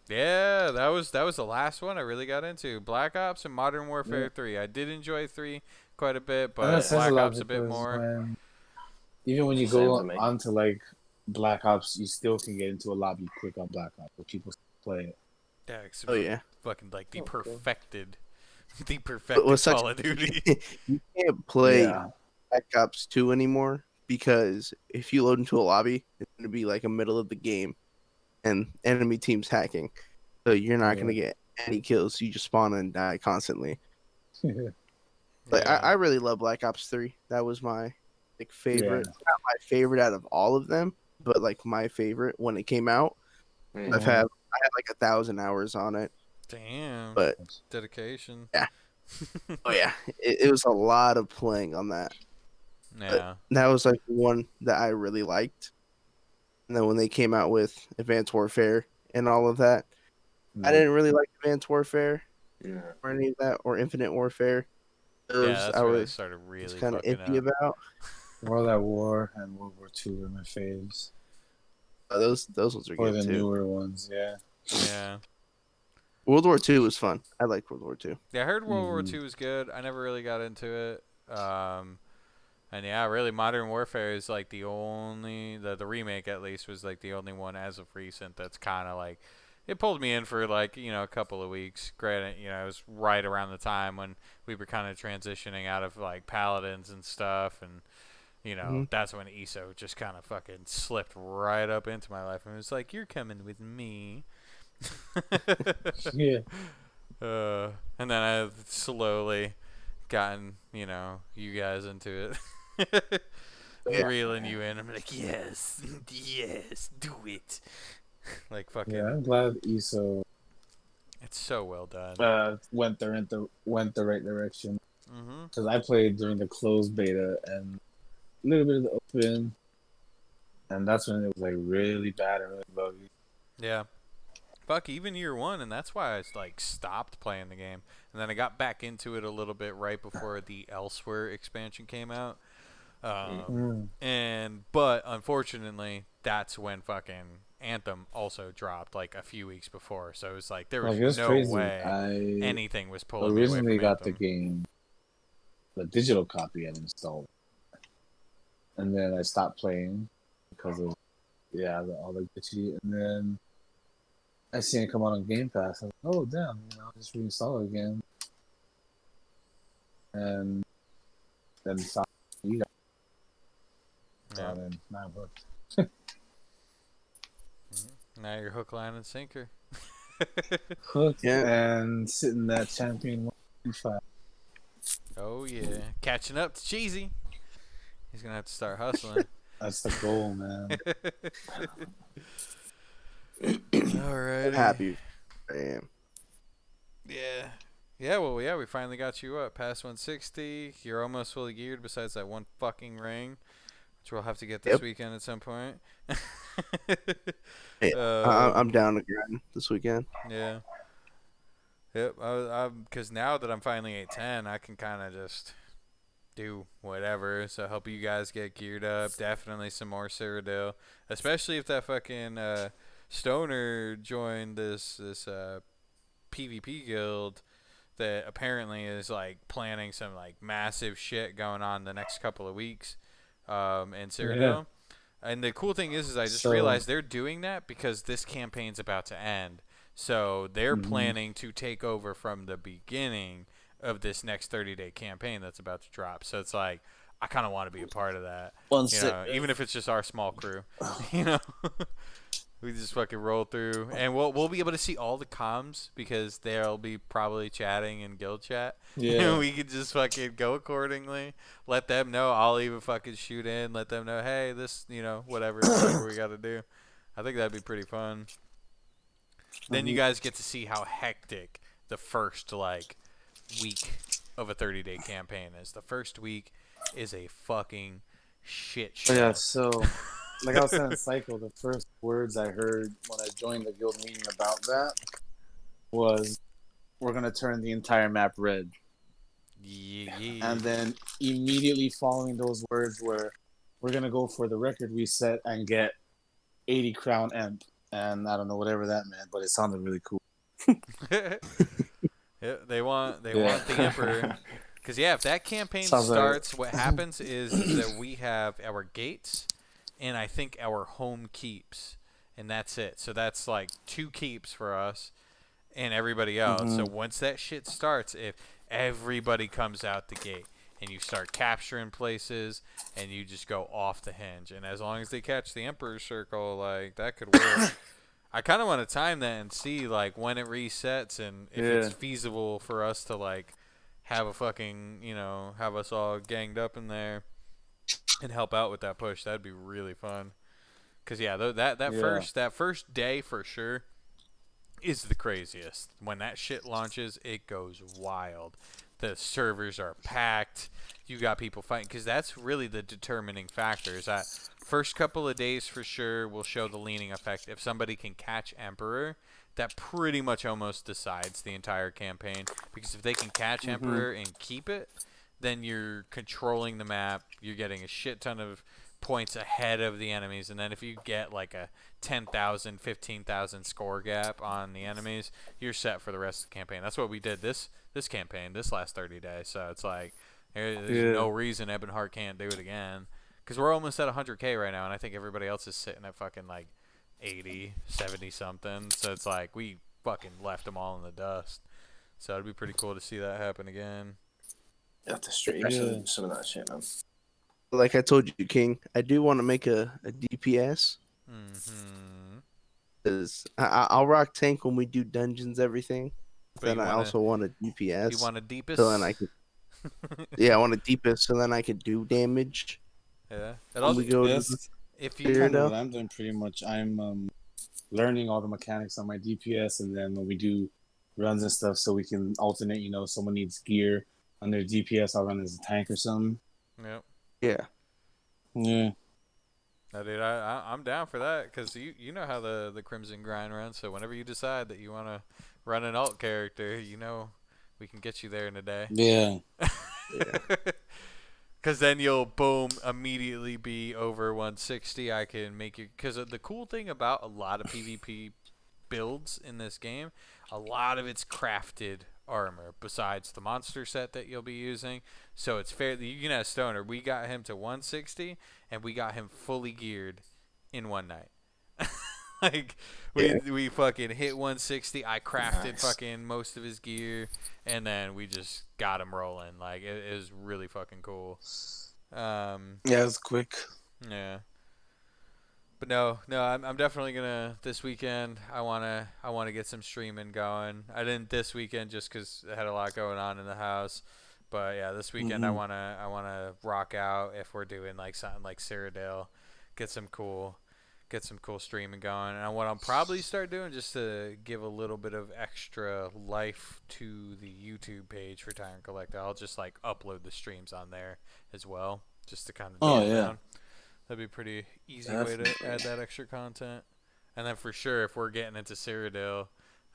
that was the last one I really got into. Black Ops and Modern Warfare 3. I did enjoy 3 quite a bit, but Black Ops a bit more. Man, even when you go onto like Black Ops, you still can get into a lobby quick on Black Ops, but people play it. Fucking like the perfected Call of Duty. You can't play Black Ops 2 anymore, because if you load into a lobby, it's going to be like a middle of the game and enemy teams hacking. So you're not going to get any kills. You just spawn and die constantly. But I really love Black Ops 3. That was my favorite. Not my favorite out of all of them, but like my favorite when it came out. I had like 1,000 hours on it. Damn. But dedication. Yeah. Oh yeah. It was a lot of playing on that. Yeah. That was like one that I really liked. And then when they came out with Advanced Warfare and all of that, I didn't really like Advanced Warfare or any of that, or Infinite Warfare. Yeah, Those that's I where they was started really kind of fucking iffy up. about. World at War and World War II were my faves. Those ones are Or good the too. newer ones, yeah. Yeah. World War II was fun. I liked World War II. Yeah, I heard World War II was good. I never really got into it. And yeah, really, Modern Warfare is like the only, the remake at least, was like the only one as of recent that's kind of like, it pulled me in for like, a couple of weeks. Granted, it was right around the time when we were kind of transitioning out of like Paladins and stuff, and that's when ESO just kind of fucking slipped right up into my life and was like, "You're coming with me." Yeah. And then I've slowly gotten, you guys into it. Reeling you in. I'm like, yes, yes, do it. Like fucking. Yeah, I'm glad ESO. It's so well done. Went the right direction. Because I played during the closed beta and a little bit of the open, and that's when it was like really bad and really buggy. Yeah. Fuck, even year one, and that's why I like stopped playing the game, and then I got back into it a little bit right before the Elsewhere expansion came out. But unfortunately, that's when fucking Anthem also dropped like a few weeks before. So it was like there was no crazy. way anything was pulling me away Originally from got Anthem. the game, the digital copy, and installed, and then I stopped playing because of all the glitchy, and then I seen it come out on Game Pass. I was like, oh damn, I'll just reinstall it again, and then stop. Yeah. And now it worked. Now you're hook, line, and sinker. Hooked and sitting that champion 1.5. Oh yeah, catching up to Cheesy. He's gonna have to start hustling. That's the goal, man. Alrighty. Happy. I am. Yeah. Yeah, well, yeah, we finally got you up past 160. You're almost fully geared besides that one fucking ring, which we'll have to get this weekend at some point. Hey, I'm down to grind this weekend. Yeah. Yep. Because now that I'm finally 810, I can kind of just do whatever. So help you guys get geared up. Definitely some more Cyrodiil, especially if that fucking Stoner joined this PvP guild that apparently is like planning some like massive shit going on the next couple of weeks in Cyrodiil. Yeah. And the cool thing is I just realized they're doing that because this campaign's about to end. So they're planning to take over from the beginning of this next 30-day campaign that's about to drop. So it's like I kind of want to be a part of that. Even if it's just our small crew, We just fucking roll through, and we'll be able to see all the comms because they'll be probably chatting in guild chat. Yeah, we can just fucking go accordingly. Let them know. I'll even fucking shoot in. Let them know, hey, this, whatever we got to do. I think that'd be pretty fun. Then you guys get to see how hectic the first week of a 30-day campaign is. The first week is a fucking shit show. Yeah, so. Like I was saying, Cycle, the first words I heard when I joined the guild meeting about that was, we're going to turn the entire map red. Yeah. And then immediately following those words were, we're going to go for the record reset and get 80 crown emp. And I don't know, whatever that meant, but it sounded really cool. Yeah, they want the Emperor. Because, if that campaign starts, what happens is that we have our gates and I think our home keeps, and that's it. So that's like 2 keeps for us and everybody else. So once that shit starts, if everybody comes out the gate and you start capturing places and you just go off the hinge, and as long as they catch the Emperor's Circle, like, that could work. I kind of want to time that and see like when it resets and if it's feasible for us to have a fucking, have us all ganged up in there and help out with that push. That'd be really fun. Cause that first day for sure is the craziest. When that shit launches, it goes wild. the servers are packed. You got people fighting, because that's really the determining factor. Is that first couple of days for sure will show the leaning effect. If somebody can catch Emperor, that pretty much almost decides the entire campaign. Because if they can catch Emperor and keep it, then you're controlling the map. You're getting a shit ton of points ahead of the enemies. And then if you get like a 10,000, 15,000 score gap on the enemies, you're set for the rest of the campaign. That's what we did this campaign, this last 30 days. So it's like, there's no reason Ebonheart can't do it again. Because we're almost at 100K right now, and I think everybody else is sitting at fucking like 80, 70 something. So it's like we fucking left them all in the dust. So it'd be pretty cool to see that happen again. You have to stream some of that shit, man. Like I told you, King, I do want to make a DPS. Because I'll rock tank when we do dungeons, everything. But then I also want a DPS. You want a deepest? So then I could. Yeah, I want a deepest, so then I could do damage. Yeah. If you kind of what I'm doing pretty much, I'm learning all the mechanics on my DPS, and then when we do runs and stuff, so we can alternate. You know, someone needs gear on their DPS, I'll run as a tank or something. Yep. Yeah. No, dude, I'm down for that, because you know how the Crimson grind runs. So whenever you decide that you want to run an alt character, you know we can get you there in a day. Yeah. Because then you'll, boom, immediately be over 160. I can make you... Because the cool thing about a lot of PvP builds in this game, a lot of it's crafted armor, besides the monster set that you'll be using. So it's fair. You can have Stoner. We got him to 160, and we got him fully geared in one night. Like, we fucking hit 160. I crafted fucking most of his gear, and then we just got him rolling. Like, it is really fucking cool. Yeah, it's quick. Yeah. But no, I'm definitely gonna this weekend. I wanna get some streaming going. I didn't this weekend just because I had a lot going on in the house. But yeah, this weekend I wanna rock out if we're doing like something like Cyrodiil, get some cool streaming going. And what I'll probably start doing, just to give a little bit of extra life to the YouTube page for Tyrant Collective, I'll just like upload the streams on there as well, just to kind of down. That'd be a pretty easy way to add that extra content. And then for sure, if we're getting into Cyrodiil,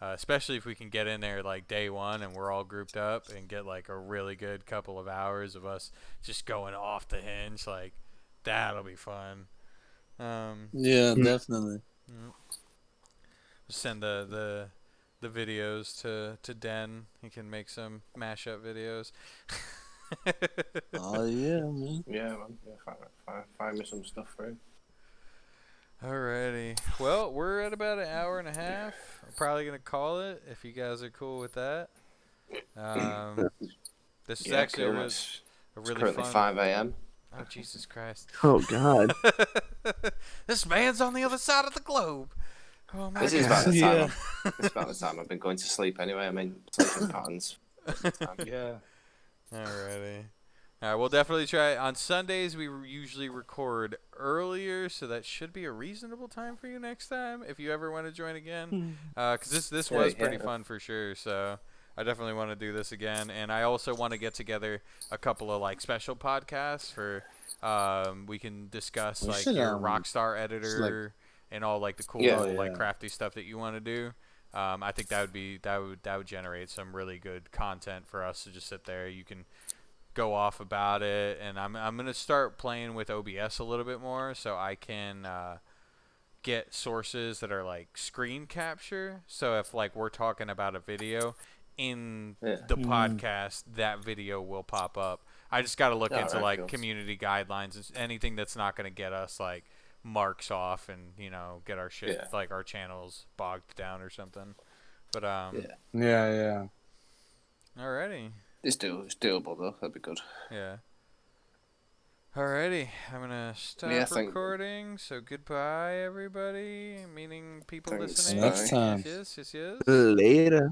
especially if we can get in there like day one and we're all grouped up and get like a really good couple of hours of us just going off the hinge, like that'll be fun. Yeah, definitely. Send the videos to Den. He can make some mashup videos. Oh yeah, man. Yeah, man. Yeah, find me some stuff for him. Alrighty. Well, we're at about an hour and a half. I'm probably gonna call it if you guys are cool with that. This is actually cool. a really currently fun. 5 a.m. Oh, Jesus Christ. Oh, God. This man's on the other side of the globe. Oh, my God. This is about the time. This is about the time I've been going to sleep anyway. I mean, sleeping patterns. Yeah. Alrighty. Alright, we'll definitely try. On Sundays, we usually record earlier, so that should be a reasonable time for you next time, if you ever want to join again. Because this was pretty fun for sure, so I definitely want to do this again. And I also want to get together a couple of like special podcasts for we can discuss like your Rockstar editor and all like the cool like crafty stuff that you want to do. I think that would generate some really good content for us to just sit there. You can go off about it, and I'm gonna start playing with OBS a little bit more, so I can get sources that are like screen capture. So if like we're talking about a video in the podcast, that video will pop up. I just got to look into like community guidelines and anything that's not going to get us like marks off and get our shit like our channels bogged down or something. But yeah. It's Alrighty. doable though. That'd be good. Yeah. Alrighty, I'm gonna stop recording. So goodbye, everybody. Meaning people listening. Next time. Yes. Later.